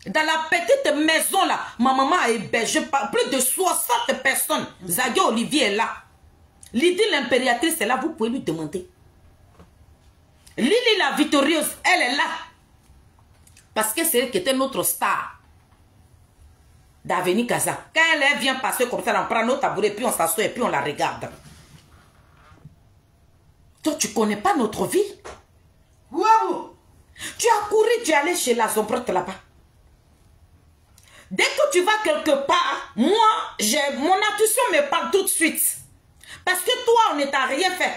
Dans la petite maison là, ma maman a hébergé plus de 60 personnes. Zadia Olivier est là. Lydie l'impératrice est là, vous pouvez lui demander. Lily la victorieuse, elle est là. Parce que c'est elle qui était notre star d'Avenue Casa. Quand elle vient passer comme ça, on prend nos tabourets, puis on s'assoit et puis on la regarde. Toi, tu ne connais pas notre vie. Wow. Tu as couru, tu es allé chez la Zombrette là-bas. Dès que tu vas quelque part, moi, mon intuition me parle tout de suite. Parce que toi, on ne t'a rien fait.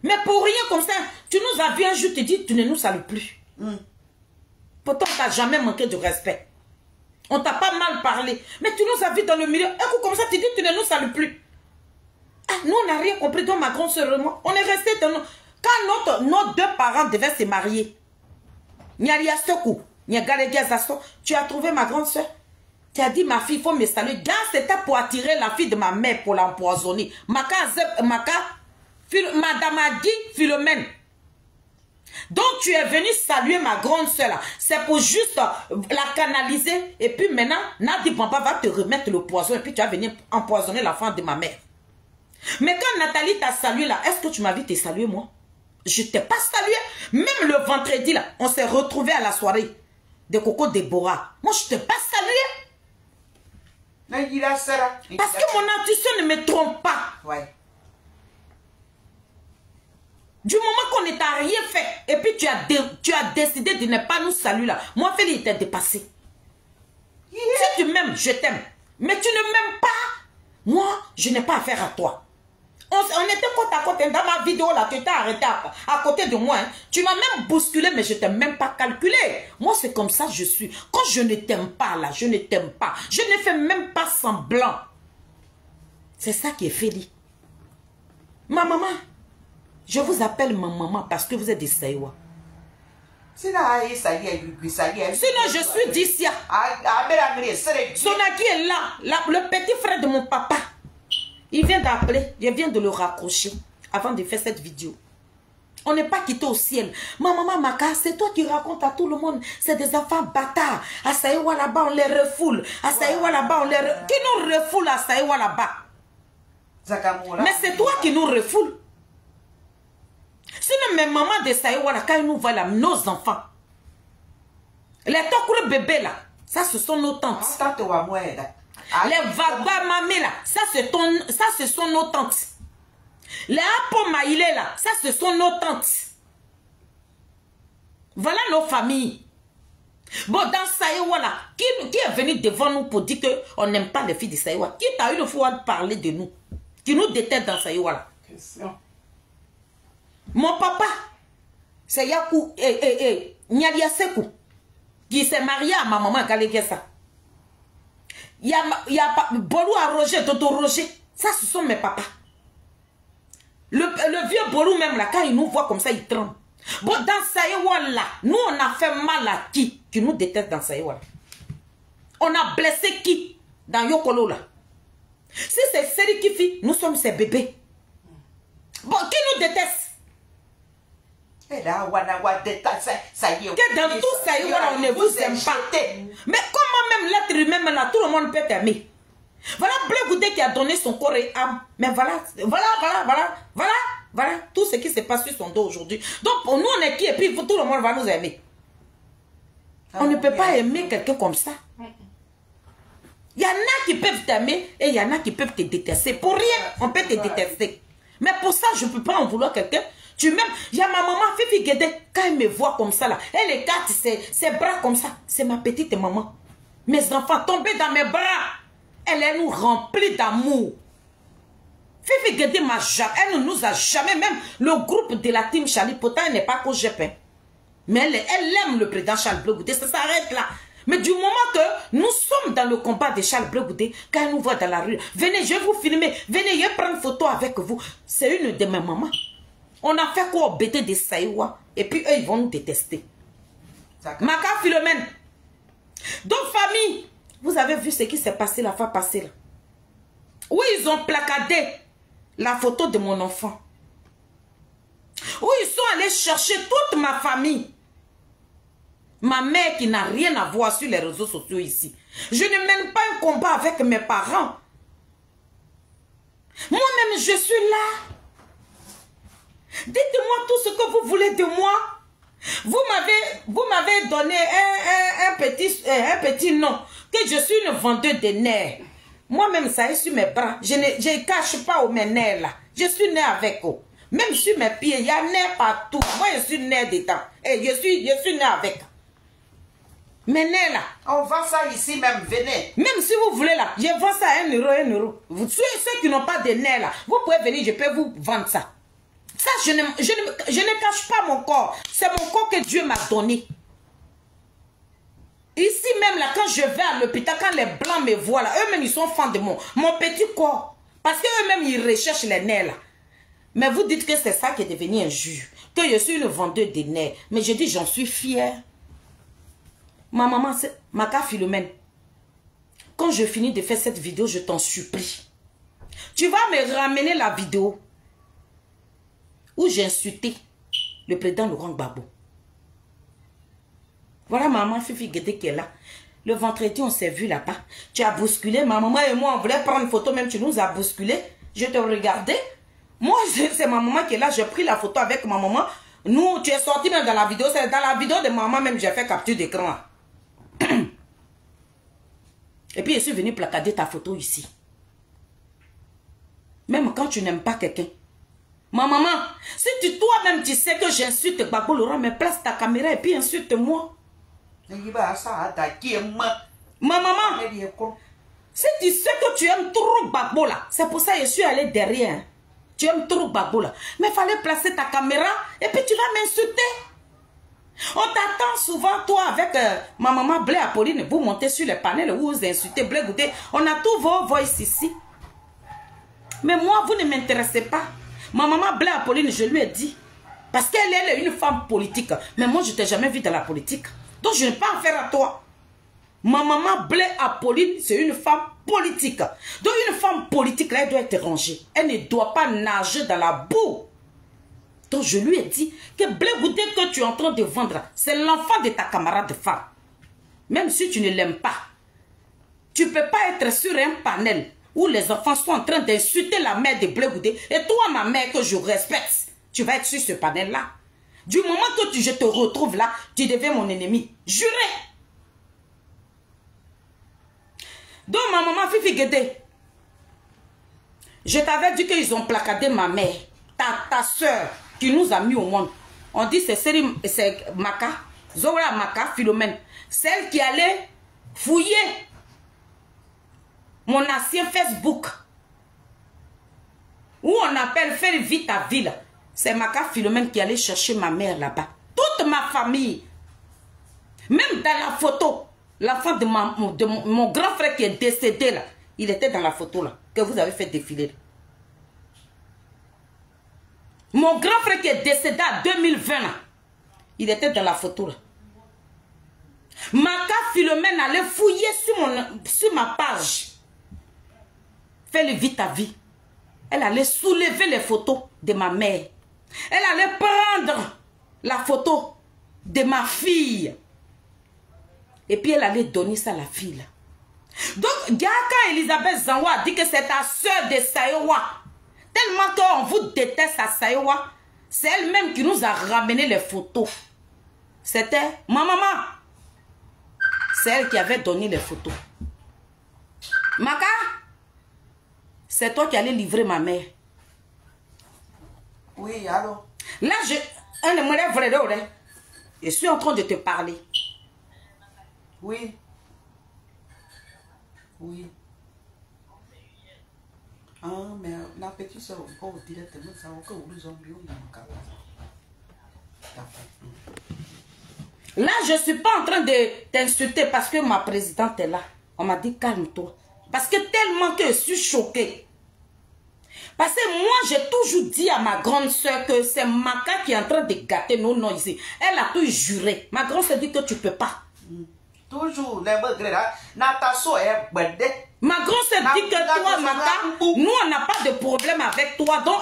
Mais pour rien comme ça, tu nous as vu un jour, tu dis, tu ne nous salues plus. Pourtant, on t'a jamais manqué de respect. On t'a pas mal parlé. Mais tu nous as vu dans le milieu. Un coup comme ça, tu dis, tu ne nous salues plus. Ah, nous, on n'a rien compris. Donc, ma grande soeur et moi, on est restés dans nos... Quand nos deux parents devaient se marier, tu as trouvé ma grande soeur. Tu as dit, ma fille, il faut me saluer. Là, c'était pour attirer la fille de ma mère, pour l'empoisonner. Madame Adi Philomène. Donc, tu es venu saluer ma grande soeur. C'est pour juste la canaliser. Et puis maintenant, Nadi Bamba va te remettre le poison. Et puis tu vas venir empoisonner la femme de ma mère. Mais quand Nathalie t'a salué là, est-ce que tu m'as vu te saluer moi? Je ne t'ai pas salué. Même le vendredi là, on s'est retrouvés à la soirée de Coco Déborah. Moi, je ne t'ai pas salué. Parce que mon intuition ne me trompe pas. Ouais. Du moment qu'on ne t'a rien fait, et puis tu as décidé de ne pas nous saluer là, moi, Félix, il t'a dépassé. Si tu m'aimes, je t'aime. Mais tu ne m'aimes pas. Moi, je n'ai pas affaire à toi. On était côte à côte. Dans ma vidéo là, tu t'es arrêté à côté de moi. Hein. Tu m'as même bousculé, mais je ne t'ai même pas calculé. Moi, c'est comme ça que je suis. Quand je ne t'aime pas là, je ne t'aime pas. Je ne fais même pas semblant. C'est ça qui est Félix. Ma maman, je vous appelle ma maman parce que vous êtes des Saïwa. Sinon, je suis d'ici. Sonaki est là, le petit frère de mon papa. Il vient d'appeler, je viens de le raccrocher avant de faire cette vidéo. On n'est pas quitté au ciel. Ma maman Maka, c'est toi qui racontes à tout le monde. C'est des enfants bâtards. À Saïwa là-bas, on les refoule. À Saïwa là-bas, on les refoule. Qui nous refoule à Saïwa là-bas? Mais c'est toi qui nous refoule. Sinon, mes mamans de Saïwa là, quand ils nous voient là, nos enfants. Les tokoureux bébés là, ça ce sont nos tantes. Les vagabas mamés là, ça ce sont nos tantes. Les apos maïlés là, ça ce sont nos tantes. Voilà nos familles. Bon, dans Saïwa là, qui est venu devant nous pour dire qu'on n'aime pas les filles de Saïwa? Qui t'a eu le fois de parler de nous? Qui nous déteste dans Saïwa là? Question. Mon papa, c'est Yakou Nyalia Sekou, qui s'est marié à ma maman Galegesa. Il y a Bolou à Roger, Dodo Roger. Ça, ce sont mes papas. Le vieux Bolou même là, quand il nous voit comme ça, il tremble. Bon, dans Saïwa là, nous on a fait mal à qui nous déteste dans Saïwa là? On a blessé qui dans Yokolo là? Si c'est Seri qui fit, nous sommes ses bébés. Bon, qui nous déteste? Que dans tout Saïwa là, on ne vous aime pas. Mais comment même l'être humain là, tout le monde peut t'aimer? Voilà Bleu Goudé qui a donné son corps et âme. Mais voilà tout ce qui se passe sur son dos aujourd'hui. Donc pour nous on est qui et puis tout le monde va nous aimer. On ne peut pas aimer quelqu'un comme ça. Il y en a qui peuvent t'aimer et il y en a qui peuvent te détester. Pour rien, on peut te détester. Mais pour ça, je ne peux pas en vouloir quelqu'un. Tu m'aimes. Il y a ma maman, Fifi Guédé, quand elle me voit comme ça, là, elle écarte ses bras comme ça. C'est ma petite maman. Mes enfants tombés dans mes bras. Elle nous remplit d'amour. Fifi Guédé elle ne nous a jamais, même le groupe de la team Charlie, pourtant elle n'est pas qu'au GP. Mais elle aime le président Charles Bleu Goudé, ça s'arrête là. Mais du moment que nous sommes dans le combat de Charles Bleu Goudé, quand elle nous voit dans la rue, venez, je vais vous filmer, venez, je vais prendre photo avec vous. C'est une de mes mamans. On a fait quoi au BT de Saïwa, et puis eux, ils vont nous détester. Maka Philomène. Donc, famille, vous avez vu ce qui s'est passé la fois passée là. Où ils ont placardé la photo de mon enfant. Où ils sont allés chercher toute ma famille. Ma mère qui n'a rien à voir sur les réseaux sociaux ici. Je ne mène pas un combat avec mes parents. Moi-même, je suis là. Dites-moi tout ce que vous voulez de moi. Vous m'avez donné un petit nom. Que je suis une vendeuse de nerfs. Moi-même, ça est sur mes bras. Je ne cache pas mes nerfs là. Je suis née avec eux. Même sur mes pieds, il y a nerfs partout. Moi, je suis née dedans. Et je suis née avec. Mes nerfs là. On vend ça ici même, venez. Même si vous voulez là, je vends ça à 1 euro, 1 euro. Ceux qui n'ont pas de nerfs là, vous pouvez venir, je peux vous vendre ça. Ça, je ne cache pas mon corps. C'est mon corps que Dieu m'a donné. Ici même là, quand je vais à l'hôpital, quand les blancs me voient là, eux-mêmes ils sont fans de mon petit corps. Parce qu'eux-mêmes ils recherchent les nerfs là. Mais vous dites que c'est ça qui est devenu injure. Que je suis une vendeuse de nerfs. Mais je dis, j'en suis fière. Ma maman, c'est Maka Philomène. Quand je finis de faire cette vidéo, je t'en supplie. Tu vas me ramener la vidéo où j'ai insulté le président Laurent Gbagbo. Voilà maman Fifi Guédé qui est là. Le vendredi, on s'est vu là-bas. Tu as bousculé. Ma maman et moi, on voulait prendre une photo. Même tu nous as bousculé. Je te regardais. Moi, c'est ma maman qui est là. J'ai pris la photo avec ma maman. Nous, tu es sorti même dans la vidéo. C'est dans la vidéo de maman même, j'ai fait capture d'écran. Et puis, je suis venu placader ta photo ici. Même quand tu n'aimes pas quelqu'un. Ma maman, si toi-même tu sais que j'insulte Gbagbo Laurent, mais place ta caméra et puis insulte-moi. Ma maman, si tu sais que tu aimes trop Gbagbo là, c'est pour ça que je suis allé derrière. Tu aimes trop Gbagbo là. Mais il fallait placer ta caméra et puis tu vas m'insulter. On t'attend souvent, toi, avec ma maman Blé Apolline, vous montez sur les panels où vous insultez Blé Goudé. On a tous vos voix ici. Mais moi, vous ne m'intéressez pas. Ma maman Blé Apolline, je lui ai dit. Parce qu'elle est une femme politique. Mais moi, je ne t'ai jamais vu dans la politique. Donc, je n'ai pas affaire à toi. Ma maman Blé Apolline, c'est une femme politique. Donc, une femme politique, là, elle doit être rangée. Elle ne doit pas nager dans la boue. Donc, je lui ai dit que Blé Goudé que tu es en train de vendre, c'est l'enfant de ta camarade femme. Même si tu ne l'aimes pas, tu ne peux pas être sur un panel où les enfants sont en train d'insulter la mère de Blé Goudé. Et toi, ma mère, que je respecte, tu vas être sur ce panel-là. Du moment que je te retrouve là, tu deviens mon ennemi. Juré. Donc, ma maman Fifi Guédé, je t'avais dit qu'ils ont placardé ma mère, ta soeur, qui nous a mis au monde. On dit c'est Maka, Zora Maka Philomène, celle qui allait fouiller mon ancien Facebook, où on appelle faire vite ta ville. C'est Maka Philomène qui allait chercher ma mère là-bas. Toute ma famille, même dans la photo, l'enfant de mon grand frère qui est décédé là, il était dans la photo là, que vous avez fait défiler. Mon grand frère qui est décédé en 2020 là, il était dans la photo là. Maka Philomène allait fouiller sur ma page. Fais-le vite ta vie. Elle allait soulever les photos de ma mère. Elle allait prendre la photo de ma fille. Et puis elle allait donner ça à la fille là. Donc, quand Elisabeth Zanwa a dit que c'est ta soeur de Sayowa, tellement qu'on vous déteste à Sayowa, c'est elle-même qui nous a ramené les photos. C'était ma maman. C'est elle qui avait donné les photos. Maka, c'est toi qui allais livrer ma mère. Oui, allô. Là, je suis en train de te parler. Oui. Oui. Ah, mais la petite soeur, encore directement, ça va que vous ont mis dans le Là, je ne suis pas en train de t'insulter parce que ma présidente est là. On m'a dit calme-toi. Parce que tellement que je suis choquée. Parce que moi, j'ai toujours dit à ma grande soeur que c'est Maka qui est en train de gâter nos noms ici. Elle a tout juré. Ma grande soeur dit que tu ne peux pas. Toujours, les regrets là. Natasso est bête. Ma grande soeur dit que toi, Maka, nous, on n'a pas de problème avec toi. Donc,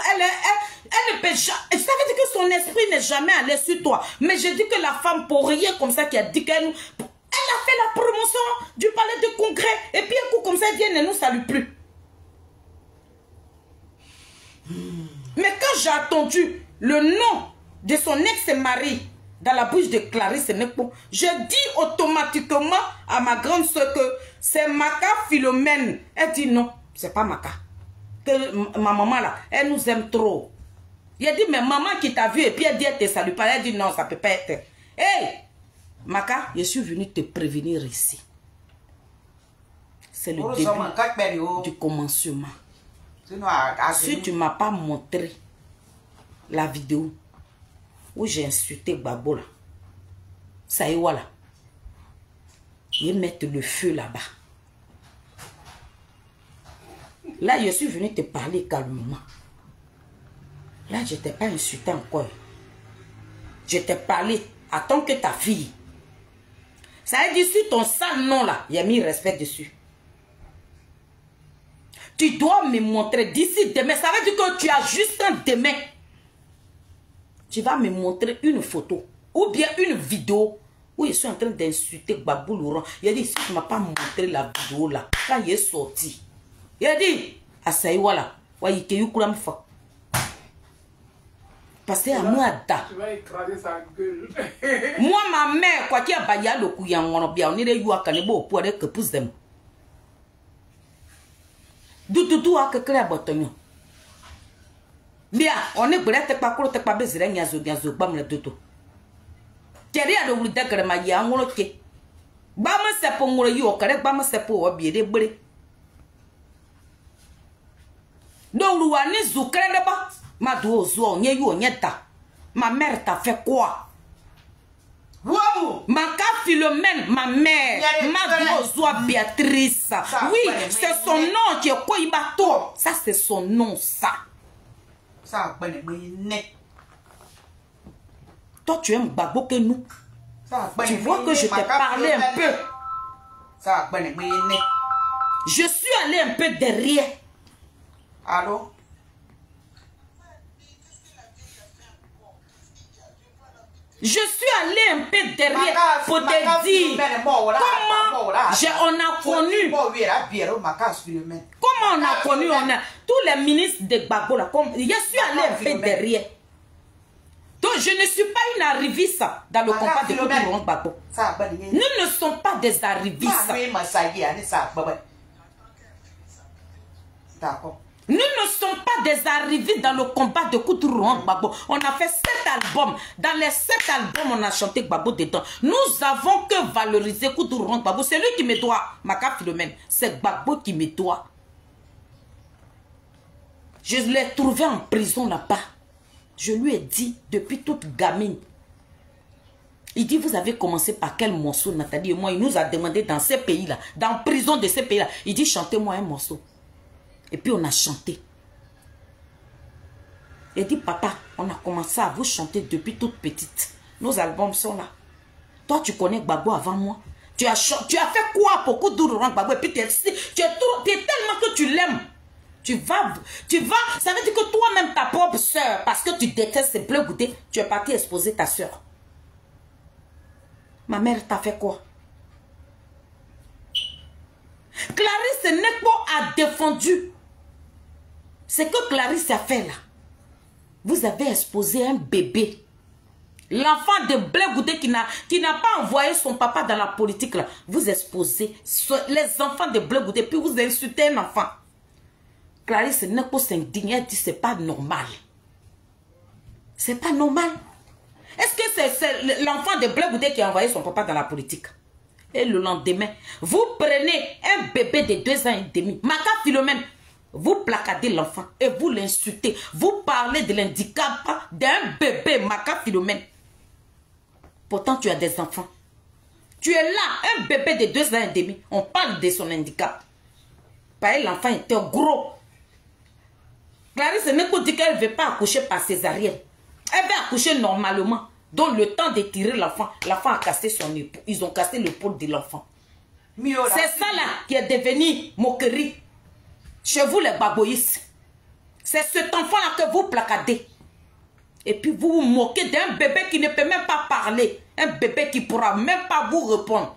Elle ne peut jamais... Ça veut dire que son esprit n'est jamais allé sur toi. Mais je dis que la femme, pour rien comme ça, qui a dit qu'elle... Elle a fait la promotion du palais de congrès. Et puis un coup comme ça, elle vient et ne nous salue plus. Mais quand j'ai entendu le nom de son ex-mari dans la bouche de Clarisse Nekpo, je dis automatiquement à ma grande soeur que c'est Maka Philomène. Elle dit non, c'est pas Maka. Que ma maman là, elle nous aime trop. Il a dit, mais maman qui t'a vu et puis elle dit, elle te salue pas. Elle dit non, ça peut pas être. Hey, Maka, je suis venu te prévenir ici. C'est le début du commencement. Si tu ne m'as pas montré la vidéo où j'ai insulté Gbagbo là, ça y est, voilà. Je vais mettre le feu là-bas. Là, je suis venu te parler calmement. Là, je ne t'ai pas insulté encore. Je t'ai parlé en tant que ta fille. Ça veut dire sur ton sale nom là, il y a mis respect dessus. Tu dois me montrer d'ici demain. Ça veut dire que tu as juste un demain. Tu vas me montrer une photo ou bien une vidéo où je suis en train d'insulter Gbagbo Laurent. Il a dit, si tu ne m'as pas montré la vidéo là, quand il est sorti, il a dit, Asaïwala, parce que à moi, tu vas écraser sa gueule. Moi, ma mère, quoi qu'il y a baya le couillant, on bien, on est les Yuakanebo pour aller que pousse them. Doutou a que créer bâtonnier. Bien, on est brûlé, pas court, pas baiser, niazo, bam le doutou. Thierry a le voulu d'agrément, ma ya, on le quai. Bama c'est pour mourir, au carré, bama c'est pour bien des brûlés. Donc, l'ouane zoukre de bas. Ma douzo, nye yo, nyeta. Ma mère t'a fait quoi? Wow! Maka Philomène, ma mère. Ma douzo, Béatrice. Oui, c'est son nom qui est quoi, il bateau. Ça, c'est son nom, ça. Ça, ben, mais toi, tu aimes Gbagbo que nous. Tu vois que je t'ai parlé un peu. Ça, ben, mais je suis allé un peu derrière. Allô? Je suis allé un peu derrière pour te dire comment on a connu. Comment on a connu tous les ministres de Gbagbo là. Je suis allé un peu derrière. Donc je ne suis pas une arriviste dans le combat de Laurent Gbagbo. Nous ne sommes pas des arrivistes. D'accord. Nous ne sommes pas des arrivés dans le combat de Laurent Gbagbo. On a fait 7 albums. Dans les 7 albums, on a chanté Gbagbo dedans. Nous avons que valoriser Laurent Gbagbo. C'est lui qui me doit. Maka Philomène. C'est Gbagbo qui me doit. Je l'ai trouvé en prison là-bas. Je lui ai dit, depuis toute gamine. Il dit, vous avez commencé par quel morceau, Nathalie? Et moi, il nous a demandé dans ces pays-là, dans la prison de ces pays-là. Il dit, chantez-moi un morceau. Et puis on a chanté. Il dit, papa, on a commencé à vous chanter depuis toute petite. Nos albums sont là. Toi, tu connais Gbagbo avant moi. Tu as fait quoi pour Laurent Gbagbo? Et puis tu es tellement que tu l'aimes. Tu vas, ça veut dire que toi-même, ta propre soeur, parce que tu détestes ces bleus goûter, tu es parti exposer ta soeur. Ma mère t'a fait quoi? Clarisse Nekpo a défendu. Ce que Clarisse a fait là. Vous avez exposé un bébé. L'enfant de Blé Goudé qui n'a pas envoyé son papa dans la politique là. Vous exposez les enfants de Blé Goudé, puis vous insultez un enfant. Clarisse Nekpo s'indigne, elle dit c'est pas normal. C'est pas normal. Est-ce que c'est l'enfant de Blé Goudé qui a envoyé son papa dans la politique? Et le lendemain, vous prenez un bébé de 2 ans et demi, Maka Philomène, vous placardez l'enfant et vous l'insultez. Vous parlez de l'handicap d'un bébé, Maka Philomène. Pourtant, tu as des enfants. Tu es là, un bébé de 2 ans et demi. On parle de son handicap. Parce que l'enfant était gros. Clarisse Nekpo dit qu'elle ne veut pas accoucher par césarienne. Elle veut accoucher normalement. Donc le temps de tirer l'enfant, l'enfant a cassé son épaule. Ils ont cassé l'épaule de l'enfant. C'est ça là qui est devenu moquerie. Chez vous les baboïs. C'est cet enfant là que vous placardez. Et puis vous vous moquez d'un bébé qui ne peut même pas parler. Un bébé qui ne pourra même pas vous répondre.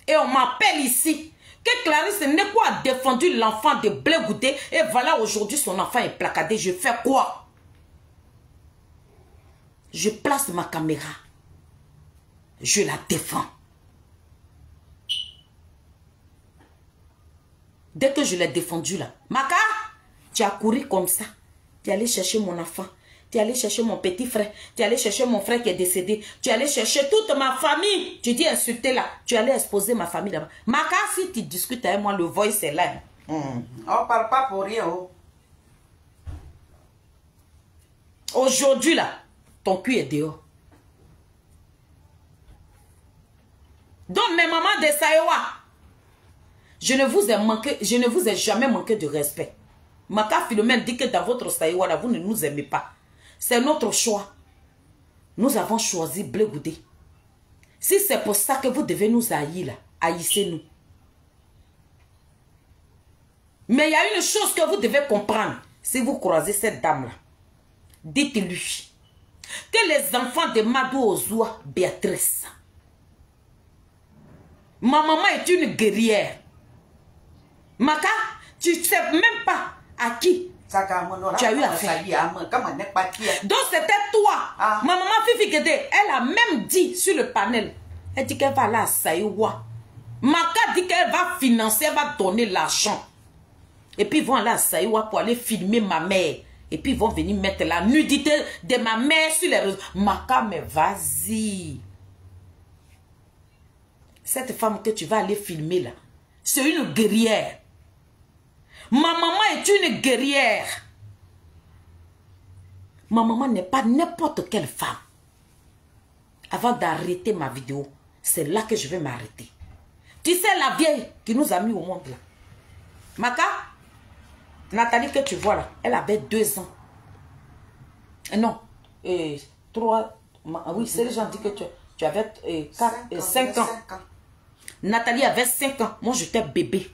Et on m'appelle ici que Clarisse Neko a défendu l'enfant de Blé Goudé. Et voilà, aujourd'hui, son enfant est placardé. Je fais quoi? Je place ma caméra. Je la défends. Dès que je l'ai défendu là, Maka, tu as couru comme ça. Tu es allé chercher mon enfant. Tu es allé chercher mon petit frère. Tu es allé chercher mon frère qui est décédé. Tu es allé chercher toute ma famille. Tu dis insulter là. Tu es allé exposer ma famille là-bas. Maka, si tu discutes avec moi, le voice est là. On parle pas pour rien. Oh. Aujourd'hui là, ton cul est dehors. Donc mes mamans de Saïwa, je ne vous ai jamais manqué de respect. Maka Philomène dit que dans votre Saïwa là, vous ne nous aimez pas. C'est notre choix. Nous avons choisi Blé Goudé. Si c'est pour ça que vous devez nous haïr là, haïssez-nous. Mais il y a une chose que vous devez comprendre. Si vous croisez cette dame là, dites-lui que les enfants de Madou Ozoa Béatrice, ma maman est une guerrière. Maka, tu ne sais même pas à qui tu as eu affaire. Donc c'était toi. Ma maman Fifi Guédé, elle a même dit sur le panel, elle dit qu'elle va aller à Saïwa. Maka dit qu'elle va financer, elle va donner l'argent. Et puis ils vont aller à Saïwa pour aller filmer ma mère. Et puis ils vont venir mettre la nudité de ma mère sur les réseaux. Maka, mais vas-y. Cette femme que tu vas aller filmer là, c'est une guerrière. Ma maman est une guerrière. Ma maman n'est pas n'importe quelle femme. Avant d'arrêter ma vidéo, c'est là que je vais m'arrêter. Tu sais la vieille qui nous a mis au monde là. Maka, Nathalie que tu vois là, elle avait 2 ans. Non, 3. Oui, c'est les gens qui disent que tu avais 5 ans. Nathalie avait 5 ans. Moi, j'étais bébé.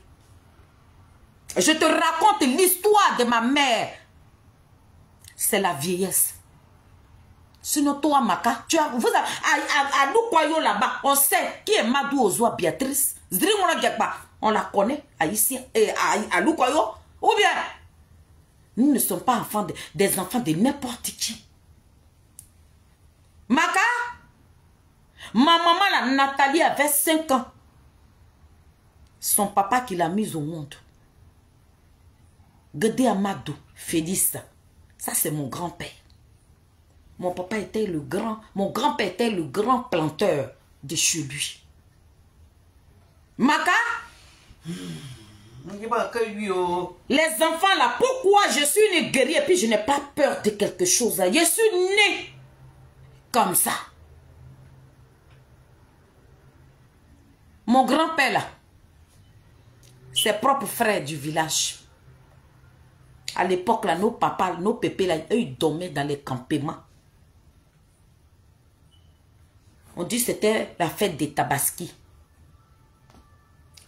Je te raconte l'histoire de ma mère. C'est la vieillesse. Sinon, toi, Maka, tu as, vous avez, à Loukoyo là-bas, on sait qui est Madou Ozoa Béatrice. On la connaît ici, à Loukoyo. Ou bien, nous ne sommes pas enfants des enfants de n'importe qui. Maka, ma maman, la Nathalie, avait 5 ans. Son papa qui l'a mise au monde. Guédé Amadou, Félix, ça c'est mon grand-père. Mon papa était le grand, mon grand-père était le grand planteur de chez lui. Maka, les enfants là, pourquoi je suis une guerrière et puis je n'ai pas peur de quelque chose là. Je suis née comme ça. Mon grand-père là, ses propres frères du village. À l'époque, là, nos papas, nos pépés, là, eux, ils dormaient dans les campements. On dit que c'était la fête des Tabaski.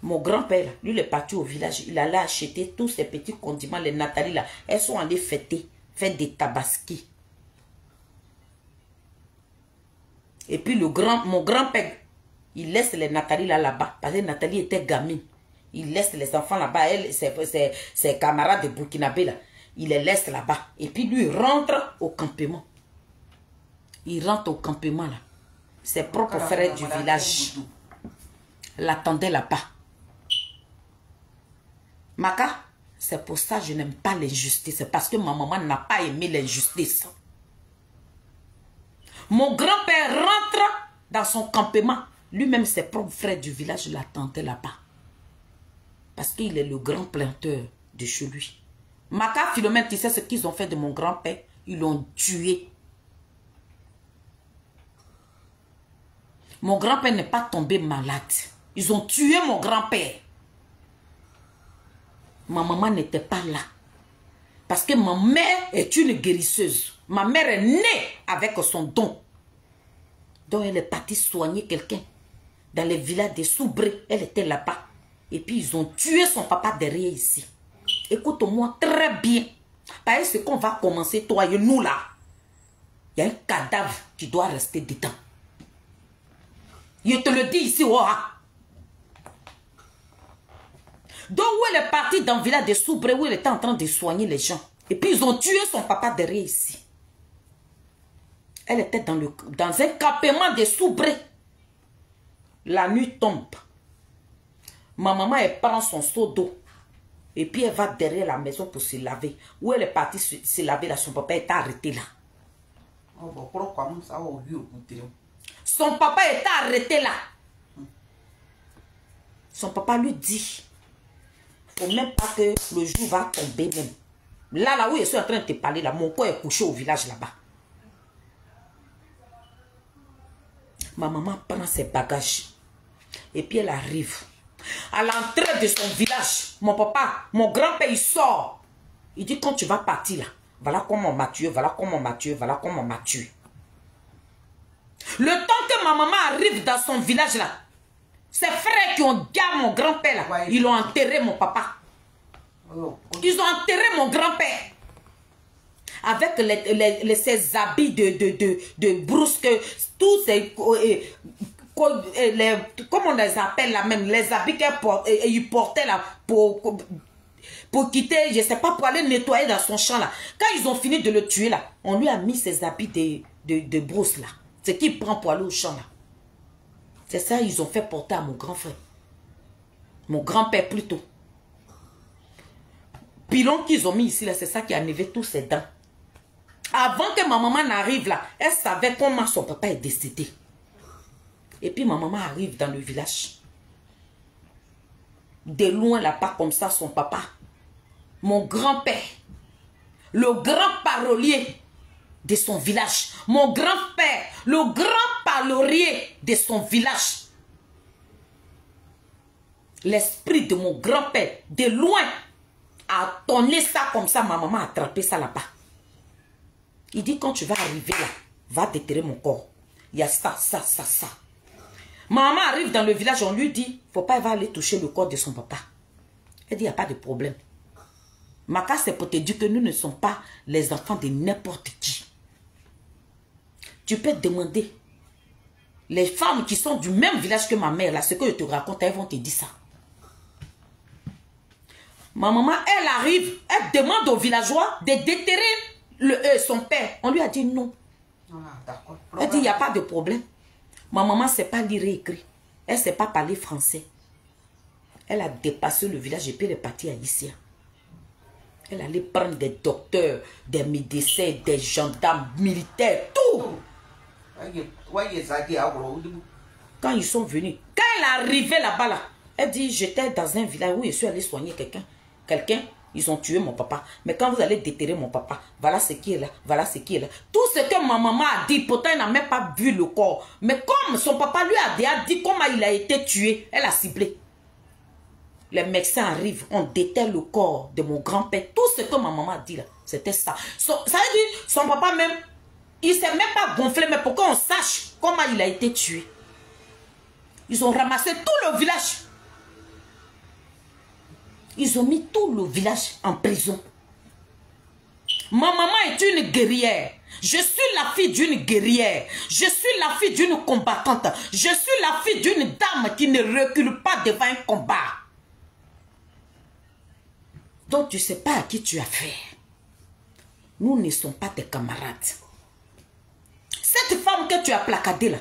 Mon grand-père, lui, il est parti au village. Il allait acheter tous ces petits condiments, les Nathalie, là. Elles sont allées fêter, fête des Tabaski. Et puis, mon grand-père, il laisse les Nathalie là-bas. Parce que Nathalie était gamine. Il laisse les enfants là-bas, elle, ses camarades de Burkinabé là, il les laisse là-bas. Et puis lui, il rentre au campement. Il rentre au campement là. Ses propres frères du village l'attendaient là-bas. Maka, c'est pour ça que je n'aime pas l'injustice. C'est parce que ma maman n'a pas aimé l'injustice. Mon grand-père rentre dans son campement. Lui-même, ses propres frères du village l'attendaient là-bas. Parce qu'il est le grand planteur de chez lui. Maka Philomène, tu sais ce qu'ils ont fait de mon grand-père? Ils l'ont tué. Mon grand-père n'est pas tombé malade. Ils ont tué mon grand-père. Ma maman n'était pas là. Parce que ma mère est une guérisseuse. Ma mère est née avec son don. Donc elle est partie soigner quelqu'un. Dans les villages des Soubrés, elle était là-bas. Et puis ils ont tué son papa derrière ici. Écoute-moi très bien. Parce que ce qu'on va commencer, toi et nous là. Il y a un cadavre qui doit rester dedans. Je te le dis ici, Oha. Donc, où elle est partie dans le village de Soubré, où elle était en train de soigner les gens. Et puis, ils ont tué son papa derrière ici. Elle était dans un campement de Soubré. La nuit tombe. Ma maman, elle prend son seau d'eau. Et puis, elle va derrière la maison pour se laver. Où elle est partie se laver, là, son papa est arrêté là. Son papa est arrêté là. Son papa lui dit, faut même pas que le jour va tomber même. Là où je suis en train de te parler, là, mon corps est couché au village là-bas. Ma maman prend ses bagages. Et puis elle arrive. À l'entrée de son village, mon papa, mon grand-père, il sort. Il dit, quand tu vas partir là, voilà comment on m'a tué, voilà comment on m'a tué, voilà comment on m'a tué. Le temps que ma maman arrive dans son village là, ses frères qui ont gardé mon grand-père là, ouais, ils ont enterré mon papa. Ils ont enterré mon grand-père. Avec ces habits de brusque, tous ces... comment on les appelle là même, les habits qu'ils portaient là pour quitter, je ne sais pas, pour aller nettoyer dans son champ là. Quand ils ont fini de le tuer là, on lui a mis ces habits de brousse là. C'est qu'il prend pour aller au champ là. C'est ça ils ont fait porter à mon grand frère. Mon grand-père plutôt. Pilon qu'ils ont mis ici là, c'est ça qui a enlevé tous ses dents. Avant que ma maman n'arrive là, elle savait comment son papa est décédé. Et puis ma maman arrive dans le village. De loin là-bas comme ça, son papa, mon grand-père, le grand parolier de son village, mon grand-père, le grand parolier de son village. L'esprit de mon grand-père, de loin, a tourné ça comme ça, ma maman a attrapé ça là-bas. Il dit, quand tu vas arriver là, va déterrer mon corps. Il y a ça, ça, ça, ça. Ma maman arrive dans le village, on lui dit, faut pas aller toucher le corps de son papa. Elle dit, il n'y a pas de problème. Maka, c'est pour te dire que nous ne sommes pas les enfants de n'importe qui. Tu peux te demander, les femmes qui sont du même village que ma mère, là, ce que je te raconte, elles vont te dire ça. Ma maman, elle arrive, elle demande aux villageois de déterrer son père. On lui a dit non. Elle dit, il n'y a pas de problème. Ma maman ne sait pas lire et écrire. Elle ne sait pas parler français. Elle a dépassé le village et puis elle est partie à Isia. Elle allait prendre des docteurs, des médecins, des gendarmes, militaires, tout. Quand ils sont venus, quand elle est arrivée là-bas, là, elle dit, j'étais dans un village où je suis allée soigner quelqu'un. Ils ont tué mon papa. Mais quand vous allez déterrer mon papa, voilà ce qui est là, voilà ce qui est là. Tout ce que ma maman a dit, pourtant elle n'a même pas vu le corps. Mais comme son papa lui a déjà dit comment il a été tué, elle a ciblé. Les médecins arrivent, on déterre le corps de mon grand-père. Tout ce que ma maman a dit là, c'était ça. Ça veut dire, son papa même, il ne s'est même pas gonflé, mais pour qu'on sache comment il a été tué. Ils ont ramassé tout le village. Ils ont mis tout le village en prison. Ma maman est une guerrière. Je suis la fille d'une guerrière. Je suis la fille d'une combattante. Je suis la fille d'une dame qui ne recule pas devant un combat. Donc tu ne sais pas à qui tu as affaire. Nous ne sommes pas tes camarades. Cette femme que tu as placardée là,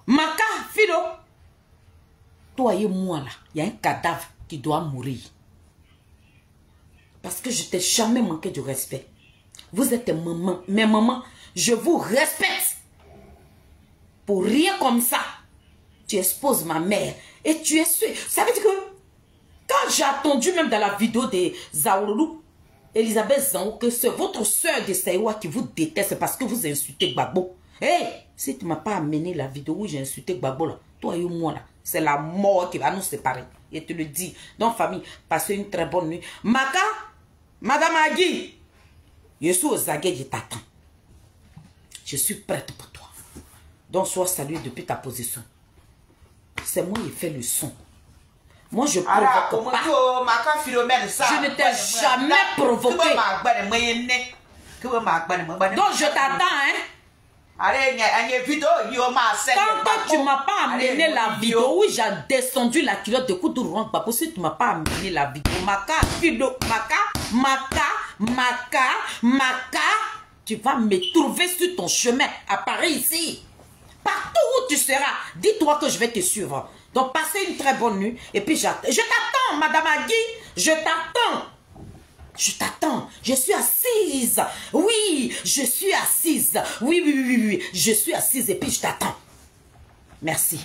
Maka, Philo, toi et moi là, il y a un cadavre qui doit mourir. Parce que je t'ai jamais manqué de respect. Vous êtes maman. Mais maman, je vous respecte. Pour rien comme ça, tu exposes ma mère. Et tu es sûr. Ça veut dire que quand j'ai attendu même dans la vidéo de Zaourou, Elisabeth Zango, que c'est votre soeur de Saïwa qui vous déteste parce que vous insultez Gbagbo. Hé, si tu ne m'as pas amené la vidéo où j'ai insulté Gbagbo là, toi et moi là, c'est la mort qui va nous séparer. Et te le dis. Donc famille, passez une très bonne nuit. Maka, Madame Agui, je suis aux aguets, je t'attends. Je suis prête pour toi. Donc sois salué depuis ta position. C'est moi qui fais le son. Moi je provoque pas. Je ne t'ai jamais provoqué. Donc je t'attends, hein. Quand tu ne m'as pas amené la vidéo où j'ai descendu la culotte de Koudourou, pas possible, tu ne m'as pas amené la vidéo. Maka, tu vas me trouver sur ton chemin à Paris ici. Partout où tu seras, dis-toi que je vais te suivre. Donc, passez une très bonne nuit. Et puis, je t'attends, Madame Agui. Je t'attends. Je t'attends. Je suis assise. Oui, je suis assise. Oui. Je suis assise et puis je t'attends. Merci.